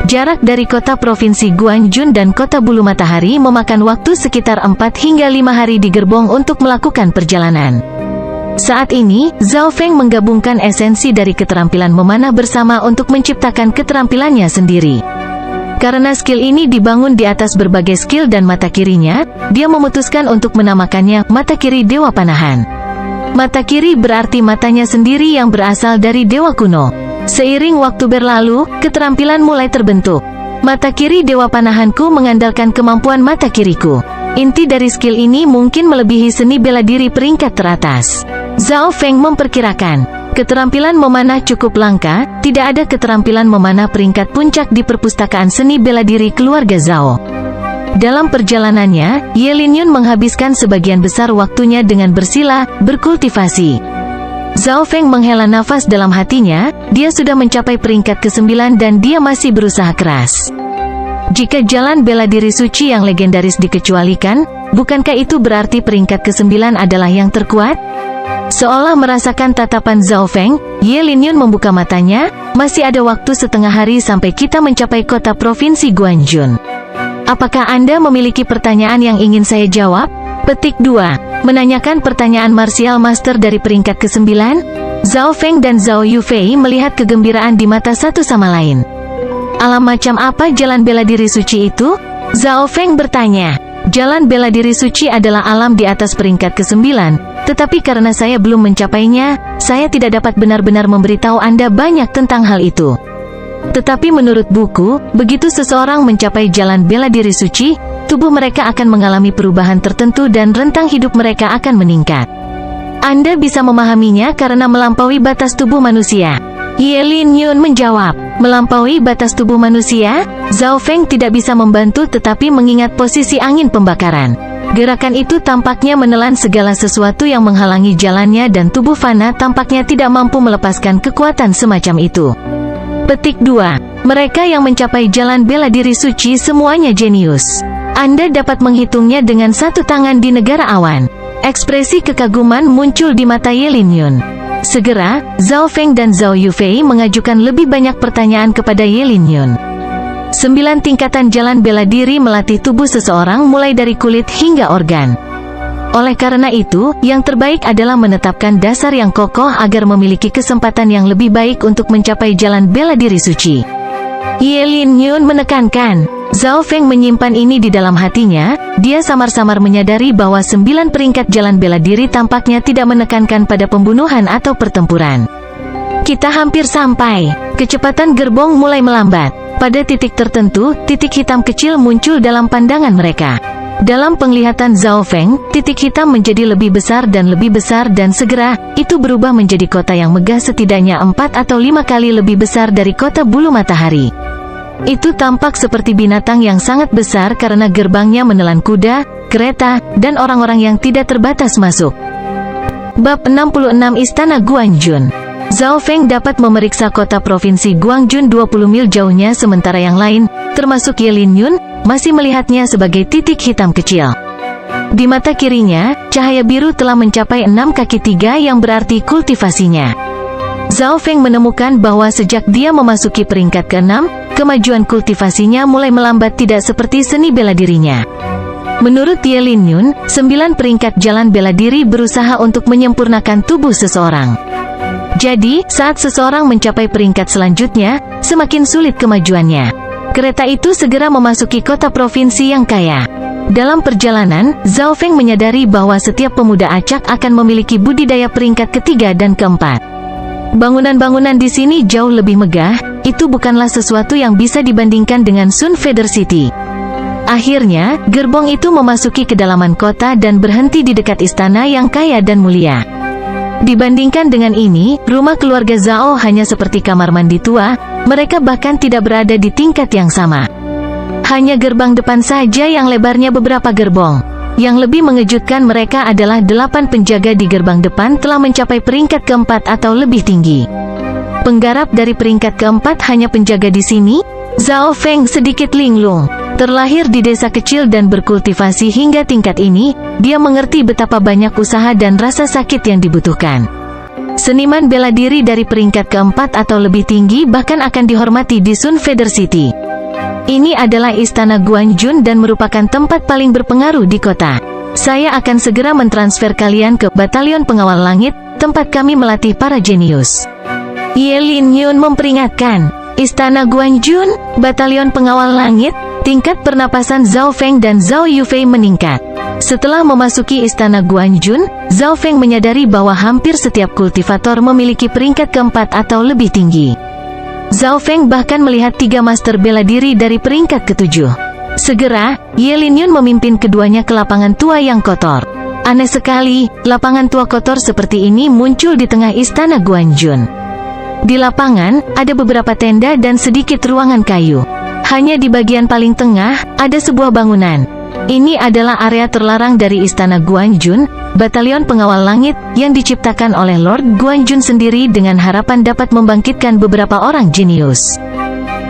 Jarak dari kota provinsi Guanjun dan kota Bulu Matahari memakan waktu sekitar 4 hingga 5 hari di gerbong untuk melakukan perjalanan. Saat ini, Zhao Feng menggabungkan esensi dari keterampilan memanah bersama untuk menciptakan keterampilannya sendiri. Karena skill ini dibangun di atas berbagai skill dan mata kirinya, dia memutuskan untuk menamakannya mata kiri Dewa Panahan. Mata kiri berarti matanya sendiri yang berasal dari dewa kuno. Seiring waktu berlalu, keterampilan mulai terbentuk. Mata kiri Dewa Panahanku mengandalkan kemampuan mata kiriku. Inti dari skill ini mungkin melebihi seni bela diri peringkat teratas. Zhao Feng memperkirakan, keterampilan memanah cukup langka, tidak ada keterampilan memanah peringkat puncak di perpustakaan seni bela diri keluarga Zhao. Dalam perjalanannya, Ye Linyun menghabiskan sebagian besar waktunya dengan bersila, berkultivasi. Zhao Feng menghela nafas dalam hatinya, dia sudah mencapai peringkat ke-9 dan dia masih berusaha keras. Jika jalan bela diri suci yang legendaris dikecualikan, bukankah itu berarti peringkat ke-9 adalah yang terkuat? Seolah merasakan tatapan Zhao Feng, Ye Linyun membuka matanya, masih ada waktu setengah hari sampai kita mencapai kota provinsi Guanjun. Apakah Anda memiliki pertanyaan yang ingin saya jawab? Petik 2. Menanyakan pertanyaan martial master dari peringkat ke-9? Zhao Feng dan Zhao Yufei melihat kegembiraan di mata satu sama lain. Alam macam apa jalan bela diri suci itu? Zhao Feng bertanya. Jalan bela diri suci adalah alam di atas peringkat ke-9, tetapi karena saya belum mencapainya, saya tidak dapat benar-benar memberitahu Anda banyak tentang hal itu. Tetapi menurut buku, begitu seseorang mencapai jalan bela diri suci, tubuh mereka akan mengalami perubahan tertentu dan rentang hidup mereka akan meningkat. Anda bisa memahaminya karena melampaui batas tubuh manusia. Ye Linyun menjawab, melampaui batas tubuh manusia? Zhao Feng tidak bisa membantu tetapi mengingat posisi angin pembakaran. Gerakan itu tampaknya menelan segala sesuatu yang menghalangi jalannya dan tubuh fana tampaknya tidak mampu melepaskan kekuatan semacam itu. Petik 2. Mereka yang mencapai jalan bela diri suci semuanya jenius. Anda dapat menghitungnya dengan satu tangan di negara awan. Ekspresi kekaguman muncul di mata Ye Linyun. Segera, Zhao Feng dan Zhao Yufei mengajukan lebih banyak pertanyaan kepada Ye Linyun. 9 tingkatan jalan bela diri melatih tubuh seseorang mulai dari kulit hingga organ. Oleh karena itu, yang terbaik adalah menetapkan dasar yang kokoh agar memiliki kesempatan yang lebih baik untuk mencapai jalan bela diri suci. Ye Linyun menekankan. Zhao Feng menyimpan ini di dalam hatinya, dia samar-samar menyadari bahwa 9 peringkat jalan bela diri tampaknya tidak menekankan pada pembunuhan atau pertempuran. Kita hampir sampai. Kecepatan gerbong mulai melambat. Pada titik tertentu, titik hitam kecil muncul dalam pandangan mereka. Dalam penglihatan Zhao Feng, titik hitam menjadi lebih besar dan segera, itu berubah menjadi kota yang megah setidaknya 4 atau 5 kali lebih besar dari kota Bulu Matahari. Itu tampak seperti binatang yang sangat besar karena gerbangnya menelan kuda, kereta, dan orang-orang yang tidak terbatas masuk. Bab 66 Istana Guanjun. Zhao Feng dapat memeriksa kota provinsi Guangjun 20 mil jauhnya, sementara yang lain, termasuk Ye Linyun, masih melihatnya sebagai titik hitam kecil. Di mata kirinya, cahaya biru telah mencapai 6 kaki 3 yang berarti kultivasinya. Zhao Feng menemukan bahwa sejak dia memasuki peringkat ke-6, kemajuan kultivasinya mulai melambat, tidak seperti seni bela dirinya. Menurut Ye Linyun, 9 peringkat jalan bela diri berusaha untuk menyempurnakan tubuh seseorang. Jadi, saat seseorang mencapai peringkat selanjutnya, semakin sulit kemajuannya. Kereta itu segera memasuki kota provinsi yang kaya. Dalam perjalanan, Zhao Feng menyadari bahwa setiap pemuda acak akan memiliki budidaya peringkat ketiga dan keempat. Bangunan-bangunan di sini jauh lebih megah, itu bukanlah sesuatu yang bisa dibandingkan dengan Sun Feather City. Akhirnya, gerbong itu memasuki kedalaman kota dan berhenti di dekat istana yang kaya dan mulia. Dibandingkan dengan ini, rumah keluarga Zhao hanya seperti kamar mandi tua, mereka bahkan tidak berada di tingkat yang sama. Hanya gerbang depan saja yang lebarnya beberapa gerbong. Yang lebih mengejutkan mereka adalah 8 penjaga di gerbang depan telah mencapai peringkat keempat atau lebih tinggi. Penggarap dari peringkat keempat hanya penjaga di sini? Zhao Feng sedikit linglung. Terlahir di desa kecil dan berkultivasi hingga tingkat ini, dia mengerti betapa banyak usaha dan rasa sakit yang dibutuhkan. Seniman bela diri dari peringkat keempat atau lebih tinggi bahkan akan dihormati di Sun Feather City. Ini adalah Istana Guanjun dan merupakan tempat paling berpengaruh di kota. Saya akan segera mentransfer kalian ke Batalion Pengawal Langit, tempat kami melatih para jenius. Ye Linyun memperingatkan. Istana Guanjun, Batalion Pengawal Langit. Tingkat pernapasan Zhao Feng dan Zhao Yufei meningkat. Setelah memasuki Istana Guanjun, Zhao Feng menyadari bahwa hampir setiap kultivator memiliki peringkat keempat atau lebih tinggi. Zhao Feng bahkan melihat 3 master bela diri dari peringkat ke-7. Segera, Ye Linyun memimpin keduanya ke lapangan tua yang kotor. Aneh sekali, lapangan tua kotor seperti ini muncul di tengah Istana Guanjun. Di lapangan, ada beberapa tenda dan sedikit ruangan kayu. Hanya di bagian paling tengah, ada sebuah bangunan. Ini adalah area terlarang dari Istana Guanjun, Batalion Pengawal Langit, yang diciptakan oleh Lord Guanjun sendiri dengan harapan dapat membangkitkan beberapa orang jenius.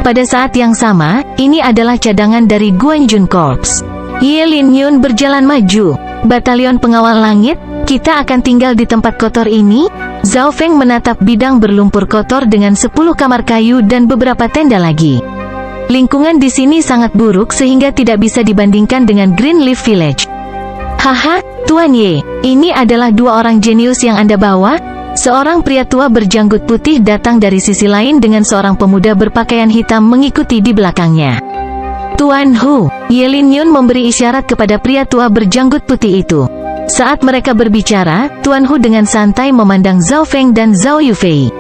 Pada saat yang sama, ini adalah cadangan dari Guanjun Corps. Ye Linyun berjalan maju. Batalion Pengawal Langit, kita akan tinggal di tempat kotor ini? Zhao Feng menatap bidang berlumpur kotor dengan 10 kamar kayu dan beberapa tenda lagi. Lingkungan di sini sangat buruk sehingga tidak bisa dibandingkan dengan Greenleaf Village. Haha, Tuan Ye, ini adalah 2 orang jenius yang Anda bawa? Seorang pria tua berjanggut putih datang dari sisi lain dengan seorang pemuda berpakaian hitam mengikuti di belakangnya. Tuan Hu, Ye Linyun memberi isyarat kepada pria tua berjanggut putih itu. Saat mereka berbicara, Tuan Hu dengan santai memandang Zhao Feng dan Zhao Yufei.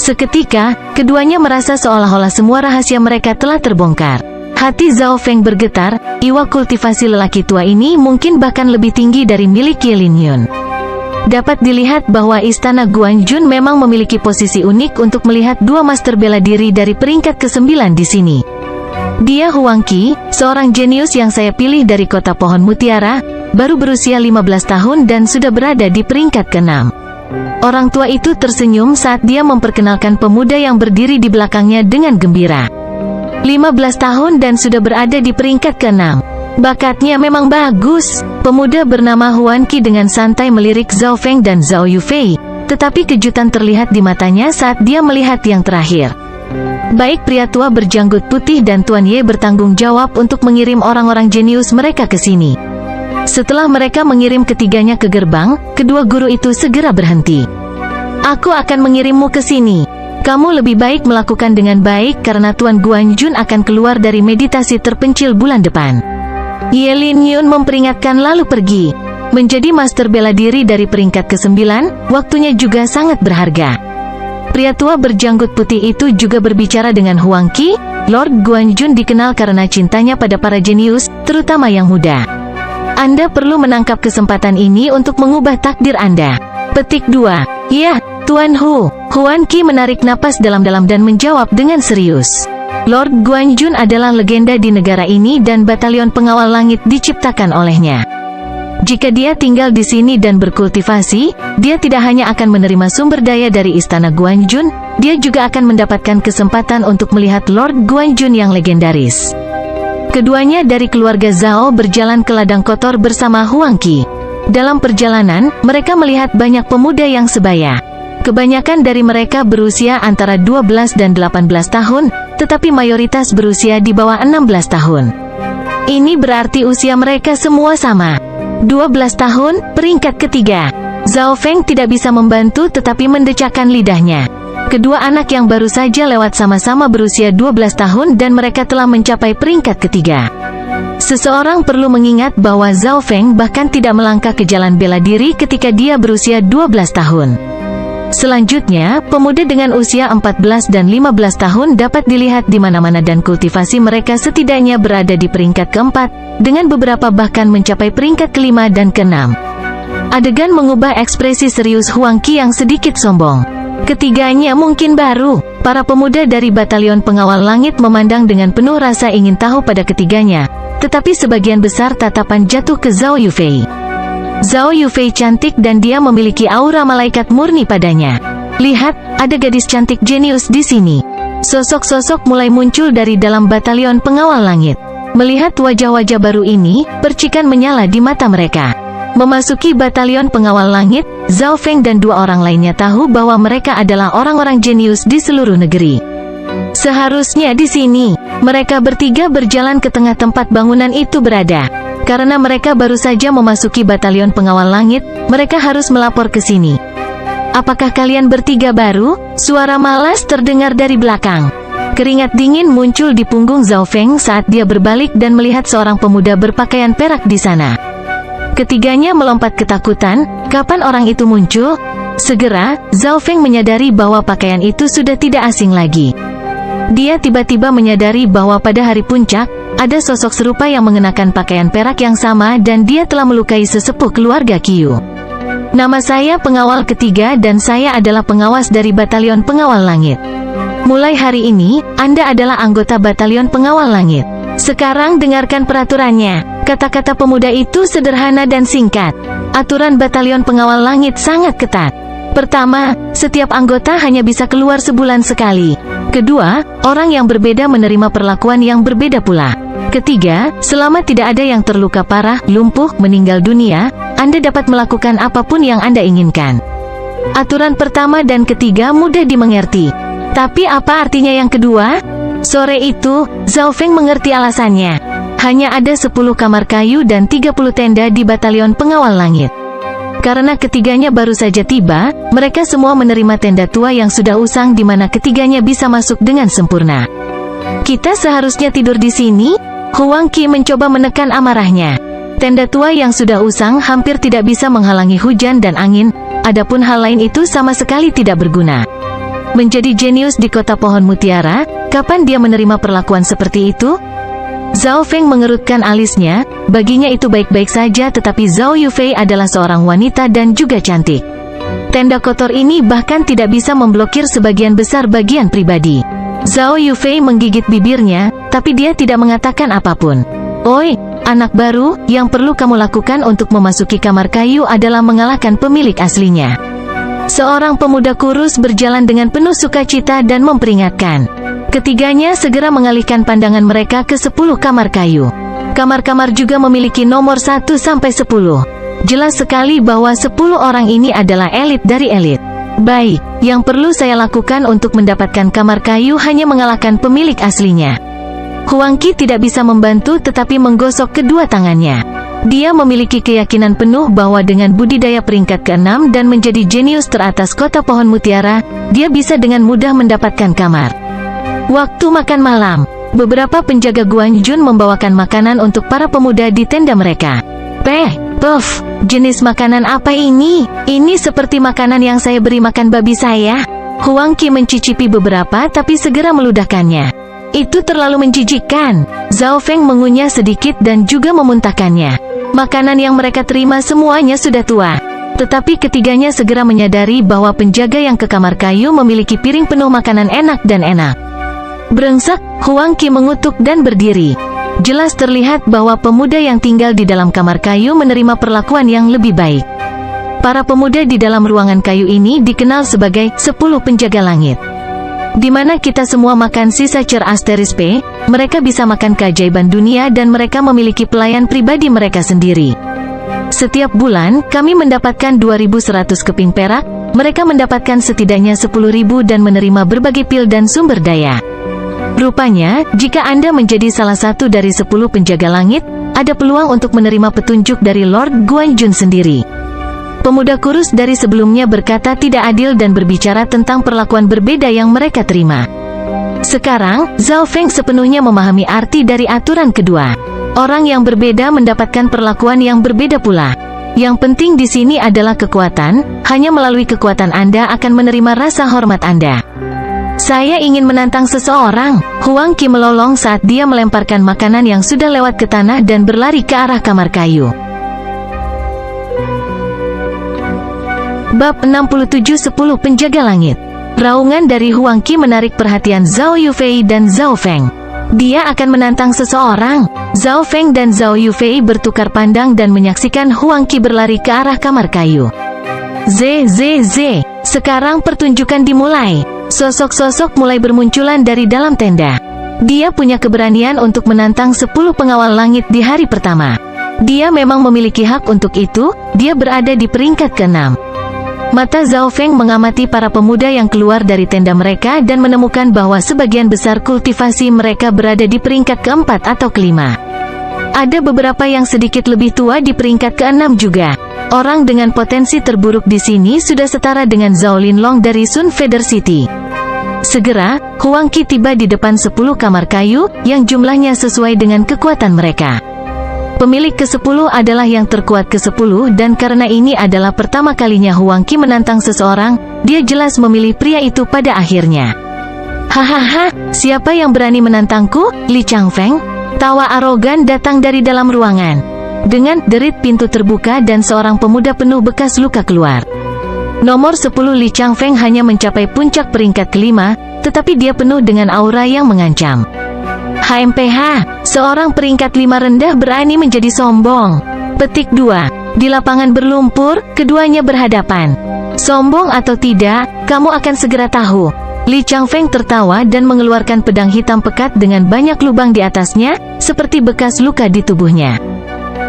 Seketika, keduanya merasa seolah-olah semua rahasia mereka telah terbongkar. Hati Zhao Feng bergetar, iwa kultivasi lelaki tua ini mungkin bahkan lebih tinggi dari milik Ye Linyun. Dapat dilihat bahwa Istana Guanjun memang memiliki posisi unik untuk melihat 2 master bela diri dari peringkat ke-9 di sini. Dia Huang Qi, seorang jenius yang saya pilih dari kota pohon mutiara, baru berusia 15 tahun dan sudah berada di peringkat ke-6. Orang tua itu tersenyum saat dia memperkenalkan pemuda yang berdiri di belakangnya dengan gembira. 15 tahun dan sudah berada di peringkat ke-6. Bakatnya memang bagus. Pemuda bernama Huang Qi dengan santai melirik Zhao Feng dan Zhao Yufei, tetapi kejutan terlihat di matanya saat dia melihat yang terakhir. Baik pria tua berjanggut putih dan Tuan Ye bertanggung jawab untuk mengirim orang-orang jenius mereka ke sini. Setelah mereka mengirim ketiganya ke gerbang, kedua guru itu segera berhenti. Aku akan mengirimmu ke sini. Kamu lebih baik melakukan dengan baik karena Tuan Guanjun akan keluar dari meditasi terpencil bulan depan. Ye Linyun memperingatkan lalu pergi. Menjadi master bela diri dari peringkat ke-9, waktunya juga sangat berharga. Pria tua berjanggut putih itu juga berbicara dengan Huang Qi. Lord Guanjun dikenal karena cintanya pada para jenius, terutama yang muda. Anda perlu menangkap kesempatan ini untuk mengubah takdir Anda. Petik 2. Ya, Tuan Hu. Huang Qi menarik napas dalam-dalam dan menjawab dengan serius. Lord Guanjun adalah legenda di negara ini dan Batalion Pengawal Langit diciptakan olehnya. Jika dia tinggal di sini dan berkultivasi, dia tidak hanya akan menerima sumber daya dari istana Guanjun, dia juga akan mendapatkan kesempatan untuk melihat Lord Guanjun yang legendaris. Keduanya dari keluarga Zhao berjalan ke ladang kotor bersama Huang Qi. Dalam perjalanan, mereka melihat banyak pemuda yang sebaya. Kebanyakan dari mereka berusia antara 12 dan 18 tahun, tetapi mayoritas berusia di bawah 16 tahun. Ini berarti usia mereka semua sama. 12 tahun, peringkat ketiga. Zhao Feng tidak bisa membantu tetapi mendecakkan lidahnya. Kedua anak yang baru saja lewat sama-sama berusia 12 tahun dan mereka telah mencapai peringkat ketiga. Seseorang perlu mengingat bahwa Zhao Feng bahkan tidak melangkah ke jalan bela diri ketika dia berusia 12 tahun. Selanjutnya, pemuda dengan usia 14 dan 15 tahun dapat dilihat di mana-mana dan kultivasi mereka setidaknya berada di peringkat keempat, dengan beberapa bahkan mencapai peringkat kelima dan keenam. Adegan mengubah ekspresi serius Huang Qi yang sedikit sombong. Ketiganya mungkin baru. Para pemuda dari Batalion Pengawal Langit memandang dengan penuh rasa ingin tahu pada ketiganya, tetapi sebagian besar tatapan jatuh ke Zhao Yufei. Zhao Yufei cantik dan dia memiliki aura malaikat murni padanya. Lihat, ada gadis cantik jenius di sini. Sosok-sosok mulai muncul dari dalam Batalion Pengawal Langit. Melihat wajah-wajah baru ini, percikan menyala di mata mereka. Memasuki Batalion Pengawal Langit, Zhao Feng dan dua orang lainnya tahu bahwa mereka adalah orang-orang jenius di seluruh negeri. Seharusnya di sini, mereka bertiga berjalan ke tengah tempat bangunan itu berada. Karena mereka baru saja memasuki Batalion Pengawal Langit, mereka harus melapor ke sini. Apakah kalian bertiga baru? Suara malas terdengar dari belakang. Keringat dingin muncul di punggung Zhao Feng saat dia berbalik dan melihat seorang pemuda berpakaian perak di sana. Ketiganya melompat ketakutan, kapan orang itu muncul? Segera, Zhao Feng menyadari bahwa pakaian itu sudah tidak asing lagi. Dia tiba-tiba menyadari bahwa pada hari puncak, ada sosok serupa yang mengenakan pakaian perak yang sama dan dia telah melukai sesepuh keluarga Qiu. Nama saya pengawal ketiga dan saya adalah pengawas dari Batalion Pengawal Langit. Mulai hari ini, Anda adalah anggota Batalion Pengawal Langit. Sekarang dengarkan peraturannya. Kata-kata pemuda itu sederhana dan singkat. Aturan Batalion Pengawal Langit sangat ketat. Pertama, setiap anggota hanya bisa keluar sebulan sekali. Kedua, orang yang berbeda menerima perlakuan yang berbeda pula. Ketiga, selama tidak ada yang terluka parah, lumpuh, meninggal dunia, Anda dapat melakukan apapun yang Anda inginkan. Aturan pertama dan ketiga mudah dimengerti. Tapi apa artinya yang kedua? Sore itu, Zhao Feng mengerti alasannya. Hanya ada 10 kamar kayu dan 30 tenda di Batalion Pengawal Langit. Karena ketiganya baru saja tiba, mereka semua menerima tenda tua yang sudah usang di mana ketiganya bisa masuk dengan sempurna. Kita seharusnya tidur di sini? Huang Qi mencoba menekan amarahnya. Tenda tua yang sudah usang hampir tidak bisa menghalangi hujan dan angin, adapun hal lain itu sama sekali tidak berguna. Menjadi jenius di kota pohon mutiara, kapan dia menerima perlakuan seperti itu? Zhao Feng mengerutkan alisnya, baginya itu baik-baik saja tetapi Zhao Yufei adalah seorang wanita dan juga cantik. Tenda kotor ini bahkan tidak bisa memblokir sebagian besar bagian pribadi. Zhao Yufei menggigit bibirnya, tapi dia tidak mengatakan apapun. Oi, anak baru, yang perlu kamu lakukan untuk memasuki kamar kayu adalah mengalahkan pemilik aslinya. Seorang pemuda kurus berjalan dengan penuh sukacita dan memperingatkan. Ketiganya segera mengalihkan pandangan mereka ke 10 kamar kayu. Kamar-kamar juga memiliki nomor 1 sampai 10. Jelas sekali bahwa 10 orang ini adalah elit dari elit. Baik, yang perlu saya lakukan untuk mendapatkan kamar kayu hanya mengalahkan pemilik aslinya. Huang Qi tidak bisa membantu tetapi menggosok kedua tangannya. Dia memiliki keyakinan penuh bahwa dengan budidaya peringkat ke-6 dan menjadi jenius teratas kota pohon mutiara, dia bisa dengan mudah mendapatkan kamar. Waktu makan malam, beberapa penjaga Guanjun membawakan makanan untuk para pemuda di tenda mereka. Puff, jenis makanan apa ini? Ini seperti makanan yang saya beri makan babi saya. Huang Qi mencicipi beberapa tapi segera meludahkannya. Itu terlalu menjijikkan. Zhao Feng mengunyah sedikit dan juga memuntahkannya. Makanan yang mereka terima semuanya sudah tua. Tetapi ketiganya segera menyadari bahwa penjaga yang ke kamar kayu memiliki piring penuh makanan enak dan enak. Brengsek, Huang Qi mengutuk dan berdiri. Jelas terlihat bahwa pemuda yang tinggal di dalam kamar kayu menerima perlakuan yang lebih baik. Para pemuda di dalam ruangan kayu ini dikenal sebagai 10 penjaga langit. Di mana kita semua makan sisa cer asteris P, mereka bisa makan keajaiban dunia dan mereka memiliki pelayan pribadi mereka sendiri. Setiap bulan, kami mendapatkan 2.100 keping perak, mereka mendapatkan setidaknya 10.000 dan menerima berbagai pil dan sumber daya. Rupanya, jika Anda menjadi salah satu dari 10 penjaga langit, ada peluang untuk menerima petunjuk dari Lord Guanjun sendiri. Pemuda kurus dari sebelumnya berkata tidak adil dan berbicara tentang perlakuan berbeda yang mereka terima. Sekarang, Zhao Feng sepenuhnya memahami arti dari aturan kedua. Orang yang berbeda mendapatkan perlakuan yang berbeda pula. Yang penting di sini adalah kekuatan, hanya melalui kekuatan Anda akan menerima rasa hormat Anda. Saya ingin menantang seseorang. Huang Qi melolong saat dia melemparkan makanan yang sudah lewat ke tanah dan berlari ke arah kamar kayu. Bab 67 10 Penjaga Langit. Raungan dari Huang Qi menarik perhatian Zhao Yufei dan Zhao Feng. Dia akan menantang seseorang. Zhao Feng dan Zhao Yufei bertukar pandang dan menyaksikan Huang Qi berlari ke arah kamar kayu. Sekarang pertunjukan dimulai. Sosok-sosok mulai bermunculan dari dalam tenda. Dia punya keberanian untuk menantang 10 pengawal langit di hari pertama. Dia memang memiliki hak untuk itu, dia berada di peringkat ke-6. Mata Zhao Feng mengamati para pemuda yang keluar dari tenda mereka dan menemukan bahwa sebagian besar kultivasi mereka berada di peringkat ke-4 atau ke-5. Ada beberapa yang sedikit lebih tua di peringkat ke-6 juga. Orang dengan potensi terburuk di sini sudah setara dengan Zhao Linlong dari Sun Feather City. Segera, Huang Qi tiba di depan 10 kamar kayu, yang jumlahnya sesuai dengan kekuatan mereka. Pemilik ke-10 adalah yang terkuat ke-10 dan karena ini adalah pertama kalinya Huang Qi menantang seseorang, dia jelas memilih pria itu pada akhirnya. Hahaha, siapa yang berani menantangku? Li Changfeng? Tawa arogan datang dari dalam ruangan. Dengan derit pintu terbuka dan seorang pemuda penuh bekas luka keluar. Nomor 10 Li Changfeng hanya mencapai puncak peringkat ke-5, tetapi dia penuh dengan aura yang mengancam. HMPH, seorang peringkat 5 rendah berani menjadi sombong. Petik 2. Di lapangan berlumpur, keduanya berhadapan. Sombong atau tidak, kamu akan segera tahu. Li Changfeng tertawa dan mengeluarkan pedang hitam pekat dengan banyak lubang di atasnya, seperti bekas luka di tubuhnya.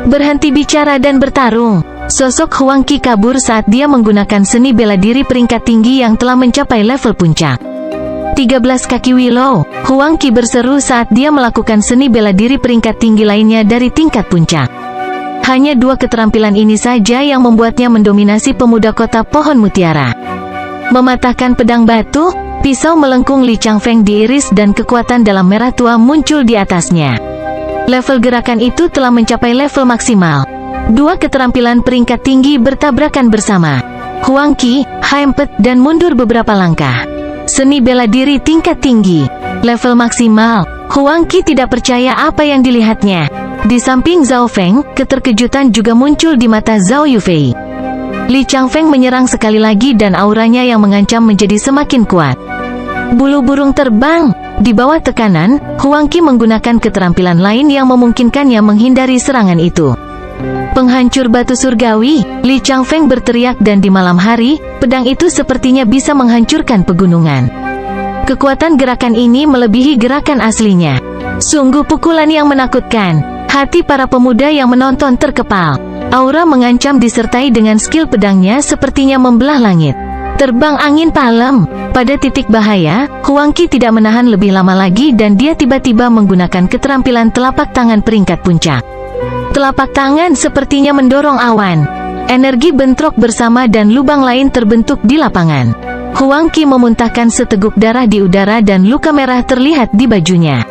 Berhenti bicara dan bertarung. Sosok Huang Qi kabur saat dia menggunakan seni bela diri peringkat tinggi yang telah mencapai level puncak. 13 kaki Willow, Huang Qi berseru saat dia melakukan seni bela diri peringkat tinggi lainnya dari tingkat puncak. Hanya 2 keterampilan ini saja yang membuatnya mendominasi pemuda kota pohon mutiara. Mematahkan pedang batu, pisau melengkung Li Changfeng diiris dan kekuatan dalam merah tua muncul di atasnya. Level gerakan itu telah mencapai level maksimal. 2 keterampilan peringkat tinggi bertabrakan bersama. Huang Qi, hampet dan mundur beberapa langkah. Seni bela diri tingkat tinggi. Level maksimal. Huang Qi tidak percaya apa yang dilihatnya. Di samping Zhao Feng, keterkejutan juga muncul di mata Zhao Yufei. Li Changfeng menyerang sekali lagi dan auranya yang mengancam menjadi semakin kuat. Bulu burung terbang. Di bawah tekanan, Huang Qi menggunakan keterampilan lain yang memungkinkannya menghindari serangan itu. Penghancur batu surgawi, Li Changfeng berteriak dan di malam hari, pedang itu sepertinya bisa menghancurkan pegunungan. Kekuatan gerakan ini melebihi gerakan aslinya. Sungguh pukulan yang menakutkan. Hati para pemuda yang menonton terkepal. Aura mengancam disertai dengan skill pedangnya sepertinya membelah langit. Terbang angin palem. Pada titik bahaya, Huang Qi tidak menahan lebih lama lagi dan dia tiba-tiba menggunakan keterampilan telapak tangan peringkat puncak. Telapak tangan sepertinya mendorong awan. Energi bentrok bersama dan lubang lain terbentuk di lapangan. Huang Qi memuntahkan seteguk darah di udara dan luka merah terlihat di bajunya.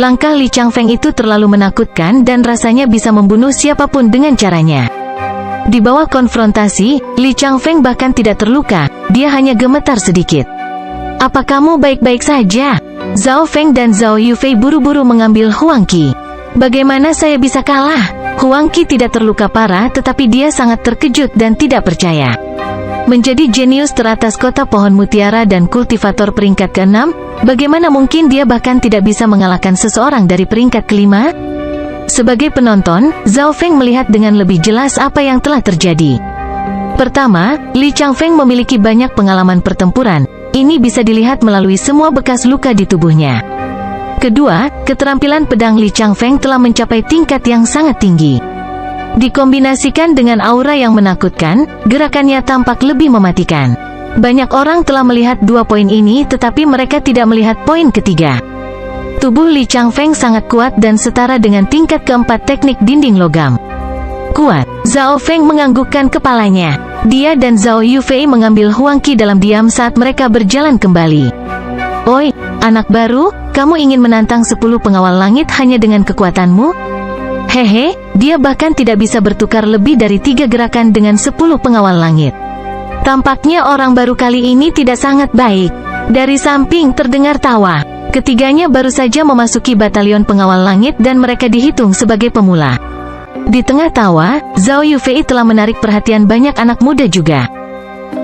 Langkah Li Changfeng itu terlalu menakutkan dan rasanya bisa membunuh siapapun dengan caranya. Di bawah konfrontasi, Li Changfeng bahkan tidak terluka, dia hanya gemetar sedikit. Apa kamu baik-baik saja? Zhao Feng dan Zhao Yufei buru-buru mengambil Huang Qi. Bagaimana saya bisa kalah? Huang Qi tidak terluka parah tetapi dia sangat terkejut dan tidak percaya. Menjadi jenius teratas kota pohon mutiara dan kultivator peringkat ke-6, bagaimana mungkin dia bahkan tidak bisa mengalahkan seseorang dari peringkat ke-5? Sebagai penonton, Zhao Feng melihat dengan lebih jelas apa yang telah terjadi. Pertama, Li Changfeng memiliki banyak pengalaman pertempuran. Ini bisa dilihat melalui semua bekas luka di tubuhnya. Kedua, keterampilan pedang Li Changfeng telah mencapai tingkat yang sangat tinggi. Dikombinasikan dengan aura yang menakutkan, gerakannya tampak lebih mematikan. Banyak orang telah melihat 2 poin ini, tetapi mereka tidak melihat poin ketiga. Tubuh Li Changfeng sangat kuat dan setara dengan tingkat keempat teknik dinding logam. Kuat. Zhao Feng menganggukkan kepalanya. Dia dan Zhao Yufei mengambil Huang Qi dalam diam saat mereka berjalan kembali. Oi, anak baru, kamu ingin menantang 10 pengawal langit hanya dengan kekuatanmu? Hehe, dia bahkan tidak bisa bertukar lebih dari 3 gerakan dengan 10 pengawal langit. Tampaknya orang baru kali ini tidak sangat baik. Dari samping terdengar tawa. Ketiganya baru saja memasuki batalion pengawal langit dan mereka dihitung sebagai pemula. Di tengah tawa, Zhao Yufei telah menarik perhatian banyak anak muda juga.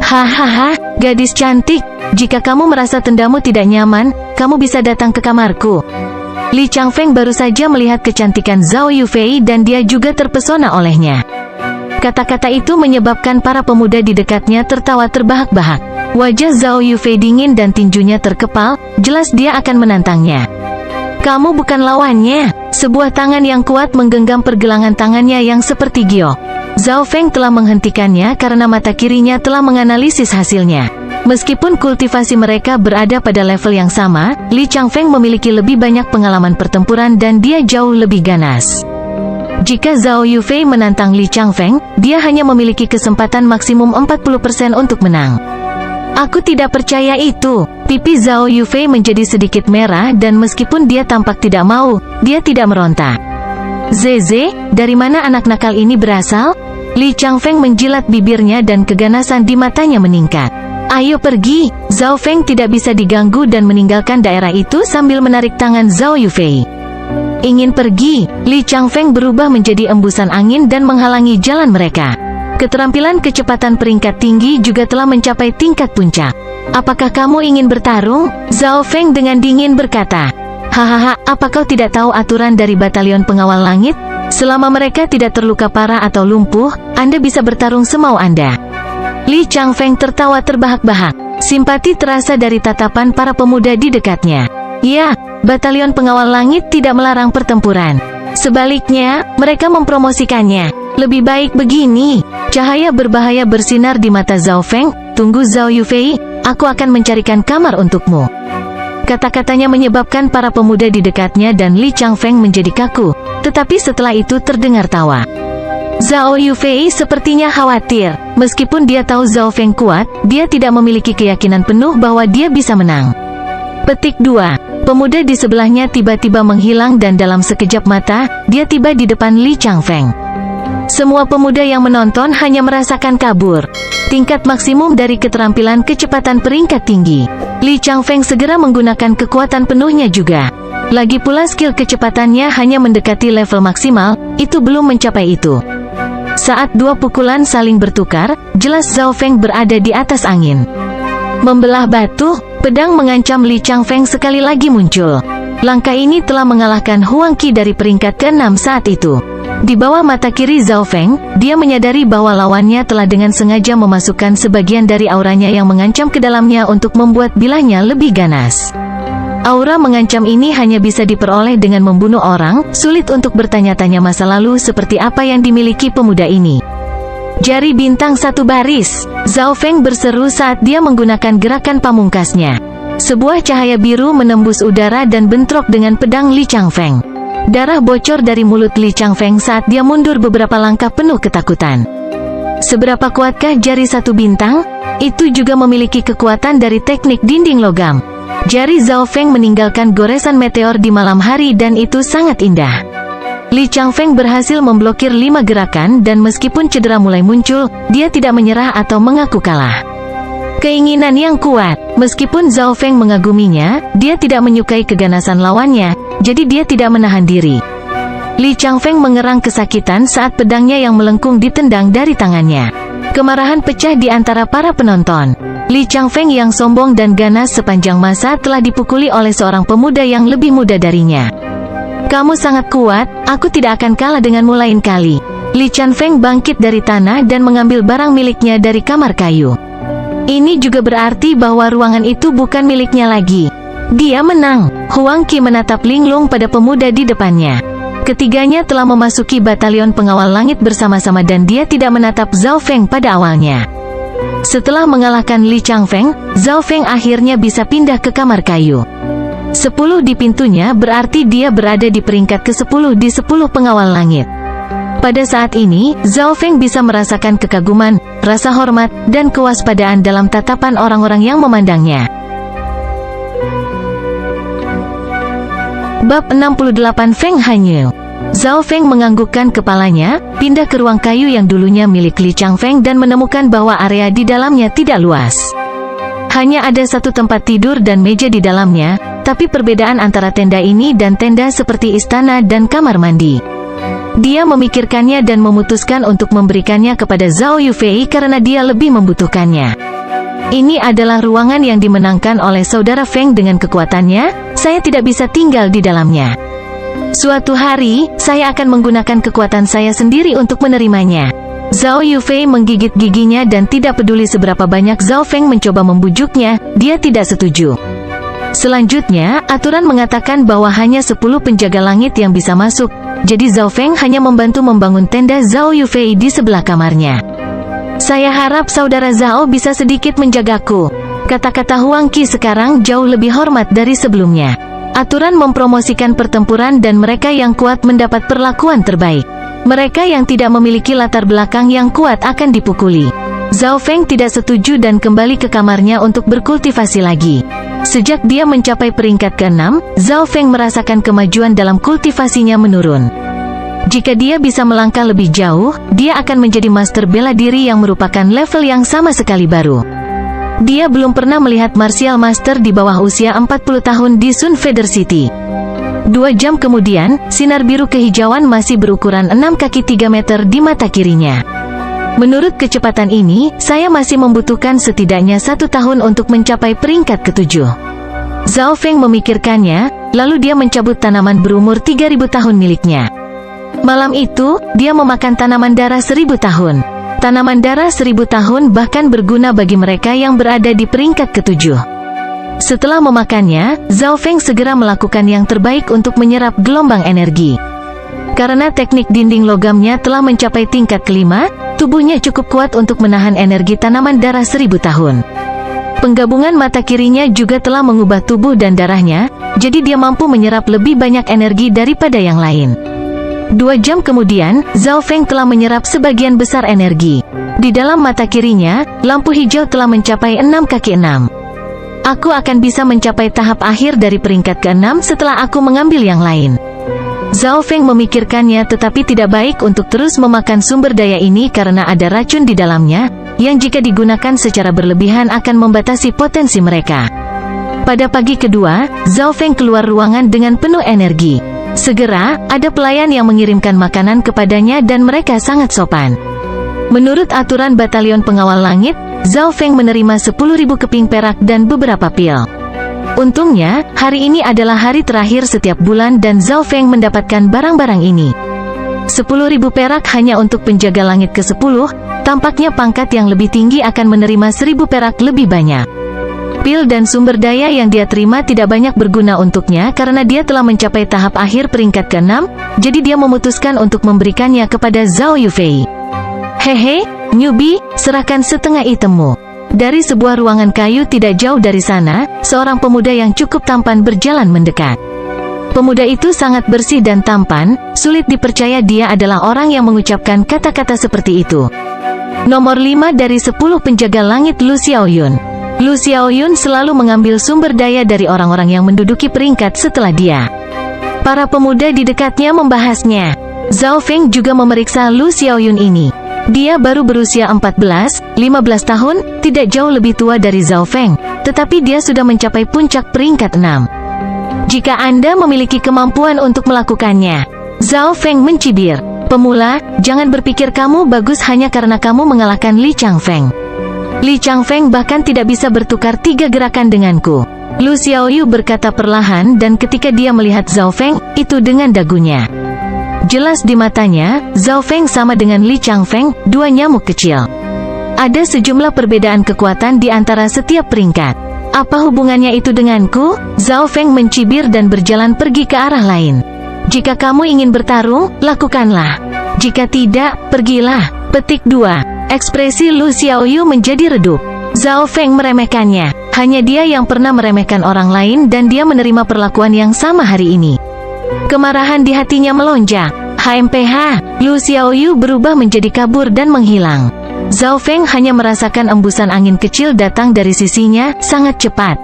Hahaha, gadis cantik, jika kamu merasa tendamu tidak nyaman, kamu bisa datang ke kamarku. Li Changfeng baru saja melihat kecantikan Zhao Yufei dan dia juga terpesona olehnya. Kata-kata itu menyebabkan para pemuda di dekatnya tertawa terbahak-bahak. Wajah Zhao Yufei dingin dan tinjunya terkepal, jelas dia akan menantangnya. Kamu bukan lawannya. Sebuah tangan yang kuat menggenggam pergelangan tangannya yang seperti giok. Zhao Feng telah menghentikannya karena mata kirinya telah menganalisis hasilnya. Meskipun kultivasi mereka berada pada level yang sama, Li Changfeng memiliki lebih banyak pengalaman pertempuran dan dia jauh lebih ganas. Jika Zhao Yufei menantang Li Changfeng, dia hanya memiliki kesempatan maksimum 40% untuk menang. Aku tidak percaya itu. Pipi Zhao Yufei menjadi sedikit merah dan meskipun dia tampak tidak mau, dia tidak meronta. Zeze, dari mana anak nakal ini berasal? Li Changfeng menjilat bibirnya dan keganasan di matanya meningkat. Ayo pergi. Zhao Feng tidak bisa diganggu dan meninggalkan daerah itu sambil menarik tangan Zhao Yufei. Ingin pergi, Li Changfeng berubah menjadi embusan angin dan menghalangi jalan mereka. Keterampilan kecepatan peringkat tinggi juga telah mencapai tingkat puncak. Apakah kamu ingin bertarung? Zhao Feng dengan dingin berkata. Hahaha, apa kau tidak tahu aturan dari batalion pengawal langit? Selama mereka tidak terluka parah atau lumpuh, Anda bisa bertarung semau Anda. Li Changfeng tertawa terbahak-bahak. Simpati terasa dari tatapan para pemuda di dekatnya. Ya, batalion pengawal langit tidak melarang pertempuran. Sebaliknya, mereka mempromosikannya. Lebih baik begini. Cahaya berbahaya bersinar di mata Zhao Feng. Tunggu Zhao Yufei, aku akan mencarikan kamar untukmu. Kata-katanya menyebabkan para pemuda di dekatnya dan Li Changfeng menjadi kaku. Tetapi setelah itu terdengar tawa. Zhao Yufei sepertinya khawatir. Meskipun dia tahu Zhao Feng kuat, dia tidak memiliki keyakinan penuh bahwa dia bisa menang. Petik 2. Pemuda di sebelahnya tiba-tiba menghilang dan dalam sekejap mata, dia tiba di depan Li Changfeng. Semua pemuda yang menonton hanya merasakan kabur. Tingkat maksimum dari keterampilan kecepatan peringkat tinggi. Li Changfeng segera menggunakan kekuatan penuhnya juga. Lagi pula skill kecepatannya hanya mendekati level maksimal, itu belum mencapai itu. Saat 2 pukulan saling bertukar, jelas Zhao Feng berada di atas angin. Membelah batu, pedang mengancam Li Changfeng sekali lagi muncul. Langkah ini telah mengalahkan Huang Qi dari peringkat ke-6 saat itu. Di bawah mata kiri Zhao Feng, dia menyadari bahwa lawannya telah dengan sengaja memasukkan sebagian dari auranya yang mengancam ke dalamnya untuk membuat bilahnya lebih ganas. Aura mengancam ini hanya bisa diperoleh dengan membunuh orang, sulit untuk bertanya-tanya masa lalu seperti apa yang dimiliki pemuda ini. Jari bintang 1 baris. Zhao Feng berseru saat dia menggunakan gerakan pamungkasnya. Sebuah cahaya biru menembus udara dan bentrok dengan pedang Li Changfeng. Darah bocor dari mulut Li Changfeng saat dia mundur beberapa langkah penuh ketakutan. Seberapa kuatkah jari 1 bintang? Itu juga memiliki kekuatan dari teknik dinding logam. Jari Zhao Feng meninggalkan goresan meteor di malam hari dan itu sangat indah. Li Changfeng berhasil memblokir 5 gerakan dan meskipun cedera mulai muncul, dia tidak menyerah atau mengaku kalah. Keinginan yang kuat. Meskipun Zhao Feng mengaguminya, dia tidak menyukai keganasan lawannya, jadi dia tidak menahan diri. Li Changfeng mengerang kesakitan saat pedangnya yang melengkung ditendang dari tangannya. Kemarahan pecah di antara para penonton. Li Changfeng yang sombong dan ganas sepanjang masa telah dipukuli oleh seorang pemuda yang lebih muda darinya. "Kamu sangat kuat, aku tidak akan kalah denganmu lain kali." Li Changfeng bangkit dari tanah dan mengambil barang miliknya dari kamar kayu. Ini juga berarti bahwa ruangan itu bukan miliknya lagi. Dia menang. Huang Qi menatap linglung pada pemuda di depannya. Ketiganya telah memasuki batalion pengawal langit bersama-sama dan dia tidak menatap Zhao Feng pada awalnya. Setelah mengalahkan Li Changfeng, Zhao Feng akhirnya bisa pindah ke kamar kayu. 10 di pintunya berarti dia berada di peringkat ke-10 di 10 pengawal langit. Pada saat ini, Zhao Feng bisa merasakan kekaguman, rasa hormat, dan kewaspadaan dalam tatapan orang-orang yang memandangnya. Bab 68 Feng Hanyu. Zhao Feng menganggukkan kepalanya, pindah ke ruang kayu yang dulunya milik Li Changfeng dan menemukan bahwa area di dalamnya tidak luas. Hanya ada satu tempat tidur dan meja di dalamnya, tapi perbedaan antara tenda ini dan tenda seperti istana dan kamar mandi. Dia memikirkannya dan memutuskan untuk memberikannya kepada Zhao Yufei karena dia lebih membutuhkannya. Ini adalah ruangan yang dimenangkan oleh saudara Feng dengan kekuatannya, saya tidak bisa tinggal di dalamnya. Suatu hari, saya akan menggunakan kekuatan saya sendiri untuk menerimanya. Zhao Yufei menggigit giginya dan tidak peduli seberapa banyak Zhao Feng mencoba membujuknya, dia tidak setuju. Selanjutnya, aturan mengatakan bahwa hanya 10 penjaga langit yang bisa masuk, jadi Zhao Feng hanya membantu membangun tenda Zhao Yufei di sebelah kamarnya. "Saya harap saudara Zhao bisa sedikit menjagaku." Kata-kata Huang Qi sekarang jauh lebih hormat dari sebelumnya. Aturan mempromosikan pertempuran dan mereka yang kuat mendapat perlakuan terbaik. Mereka yang tidak memiliki latar belakang yang kuat akan dipukuli. Zhao Feng tidak setuju dan kembali ke kamarnya untuk berkultivasi lagi. Sejak dia mencapai peringkat ke-6, Zhao Feng merasakan kemajuan dalam kultivasinya menurun. Jika dia bisa melangkah lebih jauh, dia akan menjadi master bela diri yang merupakan level yang sama sekali baru. Dia belum pernah melihat martial master di bawah usia 40 tahun di Sun Feather City. 2 jam kemudian, sinar biru kehijauan masih berukuran 6 kaki 3 meter di mata kirinya. Menurut kecepatan ini, saya masih membutuhkan setidaknya 1 tahun untuk mencapai peringkat ke-7. Zhao Feng memikirkannya, lalu dia mencabut tanaman berumur 3000 tahun miliknya. Malam itu, dia memakan tanaman darah 1000 tahun. Tanaman darah 1000 tahun bahkan berguna bagi mereka yang berada di peringkat ke-7. Setelah memakannya, Zhao Feng segera melakukan yang terbaik untuk menyerap gelombang energi. Karena teknik dinding logamnya telah mencapai tingkat ke-5, tubuhnya cukup kuat untuk menahan energi tanaman darah 1000 tahun. Penggabungan mata kirinya juga telah mengubah tubuh dan darahnya, jadi dia mampu menyerap lebih banyak energi daripada yang lain. 2 jam kemudian, Zhao Feng telah menyerap sebagian besar energi. Di dalam mata kirinya, lampu hijau telah mencapai 6 kaki 6. Aku akan bisa mencapai tahap akhir dari peringkat ke-6 setelah aku mengambil yang lain. Zhao Feng memikirkannya, tetapi tidak baik untuk terus memakan sumber daya ini karena ada racun di dalamnya, yang jika digunakan secara berlebihan akan membatasi potensi mereka. Pada pagi kedua, Zhao Feng keluar ruangan dengan penuh energi. Segera, ada pelayan yang mengirimkan makanan kepadanya dan mereka sangat sopan. Menurut aturan batalion pengawal langit, Zhao Feng menerima 10.000 keping perak dan beberapa pil. Untungnya, hari ini adalah hari terakhir setiap bulan dan Zhao Feng mendapatkan barang-barang ini. 10.000 perak hanya untuk penjaga langit ke-10, tampaknya pangkat yang lebih tinggi akan menerima 1.000 perak lebih banyak. Pil dan sumber daya yang dia terima tidak banyak berguna untuknya karena dia telah mencapai tahap akhir peringkat ke-6, jadi dia memutuskan untuk memberikannya kepada Zhao Yufei. "Hehe, newbie, serahkan setengah itemmu." Dari sebuah ruangan kayu tidak jauh dari sana, seorang pemuda yang cukup tampan berjalan mendekat. Pemuda itu sangat bersih dan tampan, sulit dipercaya dia adalah orang yang mengucapkan kata-kata seperti itu. Nomor 5 dari 10 penjaga langit Lu Xiaoyun. Lu Xiaoyun selalu mengambil sumber daya dari orang-orang yang menduduki peringkat setelah dia. Para pemuda di dekatnya membahasnya. Zhao Feng juga memeriksa Lu Xiaoyun ini. Dia baru berusia 14-15 tahun, tidak jauh lebih tua dari Zhao Feng, tetapi dia sudah mencapai puncak peringkat 6. Jika Anda memiliki kemampuan untuk melakukannya, Zhao Feng mencibir. Pemula, jangan berpikir kamu bagus hanya karena kamu mengalahkan Li Changfeng. Li Changfeng bahkan tidak bisa bertukar 3 gerakan denganku. Lu Xiaoyu berkata perlahan dan ketika dia melihat Zhao Feng, itu dengan dagunya. Jelas di matanya, Zhao Feng sama dengan Li Changfeng, 2 nyamuk kecil. Ada sejumlah perbedaan kekuatan di antara setiap peringkat. Apa hubungannya itu denganku? Zhao Feng mencibir dan berjalan pergi ke arah lain. Jika kamu ingin bertarung, lakukanlah. Jika tidak, pergilah. Petik 2. Ekspresi Lu Xiaoyu menjadi redup. Zhao Feng meremehkannya. Hanya dia yang pernah meremehkan orang lain dan dia menerima perlakuan yang sama hari ini. Kemarahan di hatinya melonjak. HMPH, Lu Xiaoyu berubah menjadi kabur dan menghilang. Zhao Feng hanya merasakan embusan angin kecil datang dari sisinya, sangat cepat.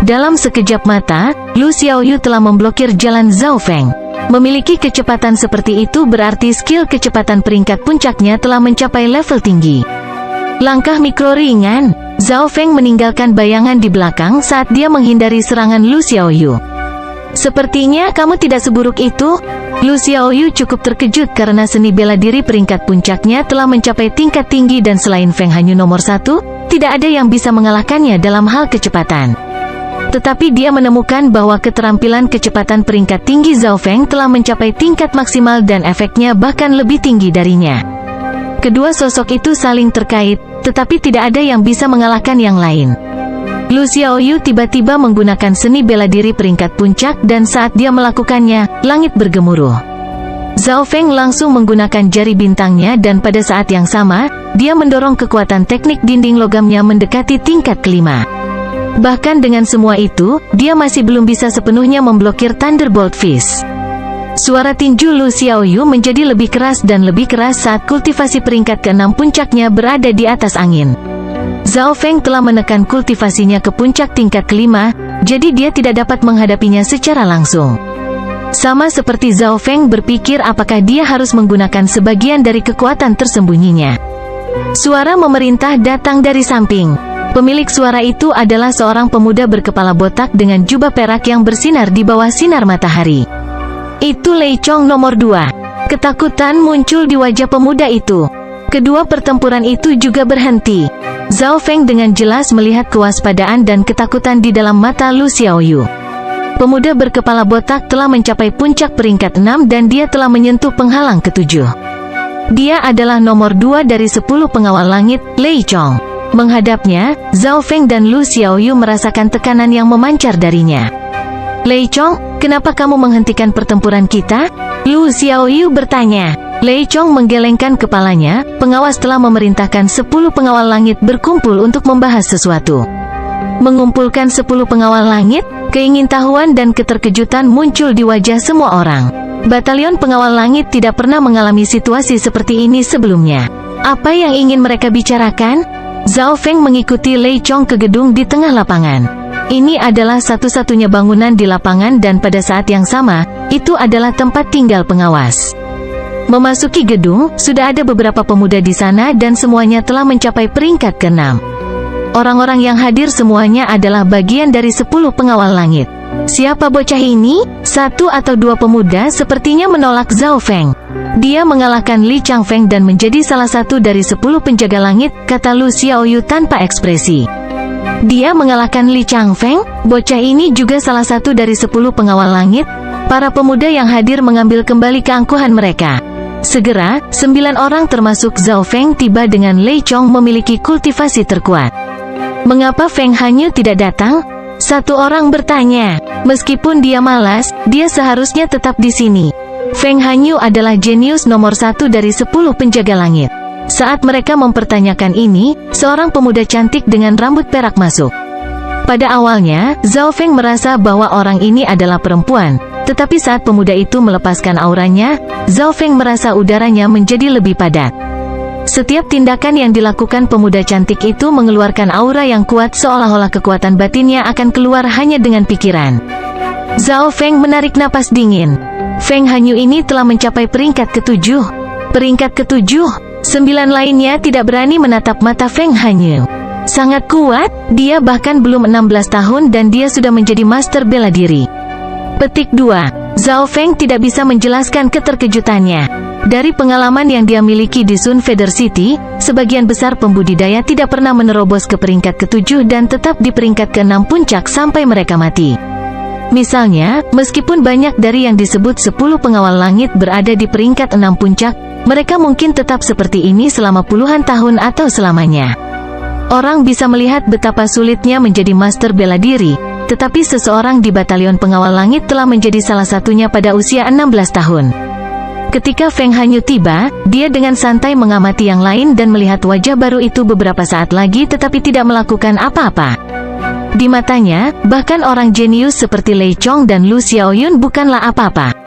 Dalam sekejap mata, Lu Xiaoyu telah memblokir jalan Zhao Feng. Memiliki kecepatan seperti itu berarti skill kecepatan peringkat puncaknya telah mencapai level tinggi. Langkah mikro ringan, Zhao Feng meninggalkan bayangan di belakang saat dia menghindari serangan Lu Xiaoyu. Sepertinya kamu tidak seburuk itu. Lu Xiaoyu cukup terkejut karena seni bela diri peringkat puncaknya telah mencapai tingkat tinggi dan selain Feng Hanyu nomor 1, tidak ada yang bisa mengalahkannya dalam hal kecepatan. Tetapi dia menemukan bahwa keterampilan kecepatan peringkat tinggi Zhao Feng telah mencapai tingkat maksimal dan efeknya bahkan lebih tinggi darinya. Kedua sosok itu saling terkait, tetapi tidak ada yang bisa mengalahkan yang lain. Lu Xiaoyu tiba-tiba menggunakan seni bela diri peringkat puncak dan saat dia melakukannya, langit bergemuruh. Zhao Feng langsung menggunakan jari bintangnya dan pada saat yang sama, dia mendorong kekuatan teknik dinding logamnya mendekati tingkat kelima. Bahkan dengan semua itu, dia masih belum bisa sepenuhnya memblokir Thunderbolt Fist. Suara tinju Lu Xiaoyu menjadi lebih keras dan lebih keras saat kultivasi peringkat ke-6 puncaknya berada di atas angin. Zhao Feng telah menekan kultivasinya ke puncak tingkat kelima, jadi dia tidak dapat menghadapinya secara langsung. Sama seperti Zhao Feng berpikir apakah dia harus menggunakan sebagian dari kekuatan tersembunyinya. Suara memerintah datang dari samping. Pemilik suara itu adalah seorang pemuda berkepala botak dengan jubah perak yang bersinar di bawah sinar matahari. Itu Lei Chong nomor 2. Ketakutan muncul di wajah pemuda itu. Kedua pertempuran itu juga berhenti. Zhao Feng dengan jelas melihat kewaspadaan dan ketakutan di dalam mata Lu Xiaoyu. Pemuda berkepala botak telah mencapai puncak peringkat 6 dan dia telah menyentuh penghalang ke-7. Dia adalah nomor 2 dari 10 pengawal langit, Lei Chong. Menghadapnya, Zhao Feng dan Lu Xiaoyu merasakan tekanan yang memancar darinya. Lei Chong, kenapa kamu menghentikan pertempuran kita? Lu Xiaoyu bertanya. Lei Chong menggelengkan kepalanya, pengawas telah memerintahkan 10 pengawal langit berkumpul untuk membahas sesuatu. Mengumpulkan 10 pengawal langit, keingintahuan dan keterkejutan muncul di wajah semua orang. Batalion pengawal langit tidak pernah mengalami situasi seperti ini sebelumnya. Apa yang ingin mereka bicarakan? Zhao Feng mengikuti Lei Chong ke gedung di tengah lapangan. Ini adalah satu-satunya bangunan di lapangan dan pada saat yang sama, itu adalah tempat tinggal pengawas. Memasuki gedung, sudah ada beberapa pemuda di sana dan semuanya telah mencapai peringkat ke-6. Orang-orang yang hadir semuanya adalah bagian dari 10 pengawal langit. Siapa bocah ini? 1 atau 2 pemuda sepertinya menolak Zhao Feng. Dia mengalahkan Li Changfeng dan menjadi salah satu dari 10 penjaga langit, kata Lu Xiaoyu tanpa ekspresi. Dia mengalahkan Li Changfeng? Bocah ini juga salah satu dari 10 pengawal langit? Para pemuda yang hadir mengambil kembali keangkuhan mereka. Segera, 9 orang termasuk Zhao Feng tiba dengan Lei Chong memiliki kultivasi terkuat. Mengapa Feng Hanyu tidak datang? Satu orang bertanya. Meskipun dia malas, dia seharusnya tetap di sini. Feng Hanyu adalah jenius nomor 1 dari 10 penjaga langit. Saat mereka mempertanyakan ini, seorang pemuda cantik dengan rambut perak masuk. Pada awalnya, Zhao Feng merasa bahwa orang ini adalah perempuan. Tetapi saat pemuda itu melepaskan auranya, Zhao Feng merasa udaranya menjadi lebih padat. Setiap tindakan yang dilakukan pemuda cantik itu mengeluarkan aura yang kuat seolah-olah kekuatan batinnya akan keluar hanya dengan pikiran. Zhao Feng menarik napas dingin. Feng Hanyu ini telah mencapai peringkat ke-7. Peringkat ke-7, 9 lainnya tidak berani menatap mata Feng Hanyu. Sangat kuat, dia bahkan belum 16 tahun dan dia sudah menjadi master bela diri. Petik 2. Zhao Feng tidak bisa menjelaskan keterkejutannya. Dari pengalaman yang dia miliki di Sun Feather City, sebagian besar pembudidaya tidak pernah menerobos ke peringkat ke-7 dan tetap di peringkat ke-6 puncak sampai mereka mati. Misalnya, meskipun banyak dari yang disebut 10 pengawal langit berada di peringkat 6 puncak, mereka mungkin tetap seperti ini selama puluhan tahun atau selamanya. Orang bisa melihat betapa sulitnya menjadi master bela diri, tetapi seseorang di batalion pengawal langit telah menjadi salah satunya pada usia 16 tahun. Ketika Feng Hanyu tiba, dia dengan santai mengamati yang lain dan melihat wajah baru itu beberapa saat lagi tetapi tidak melakukan apa-apa. Di matanya, bahkan orang jenius seperti Lei Chong dan Lu Xiaoyun bukanlah apa-apa.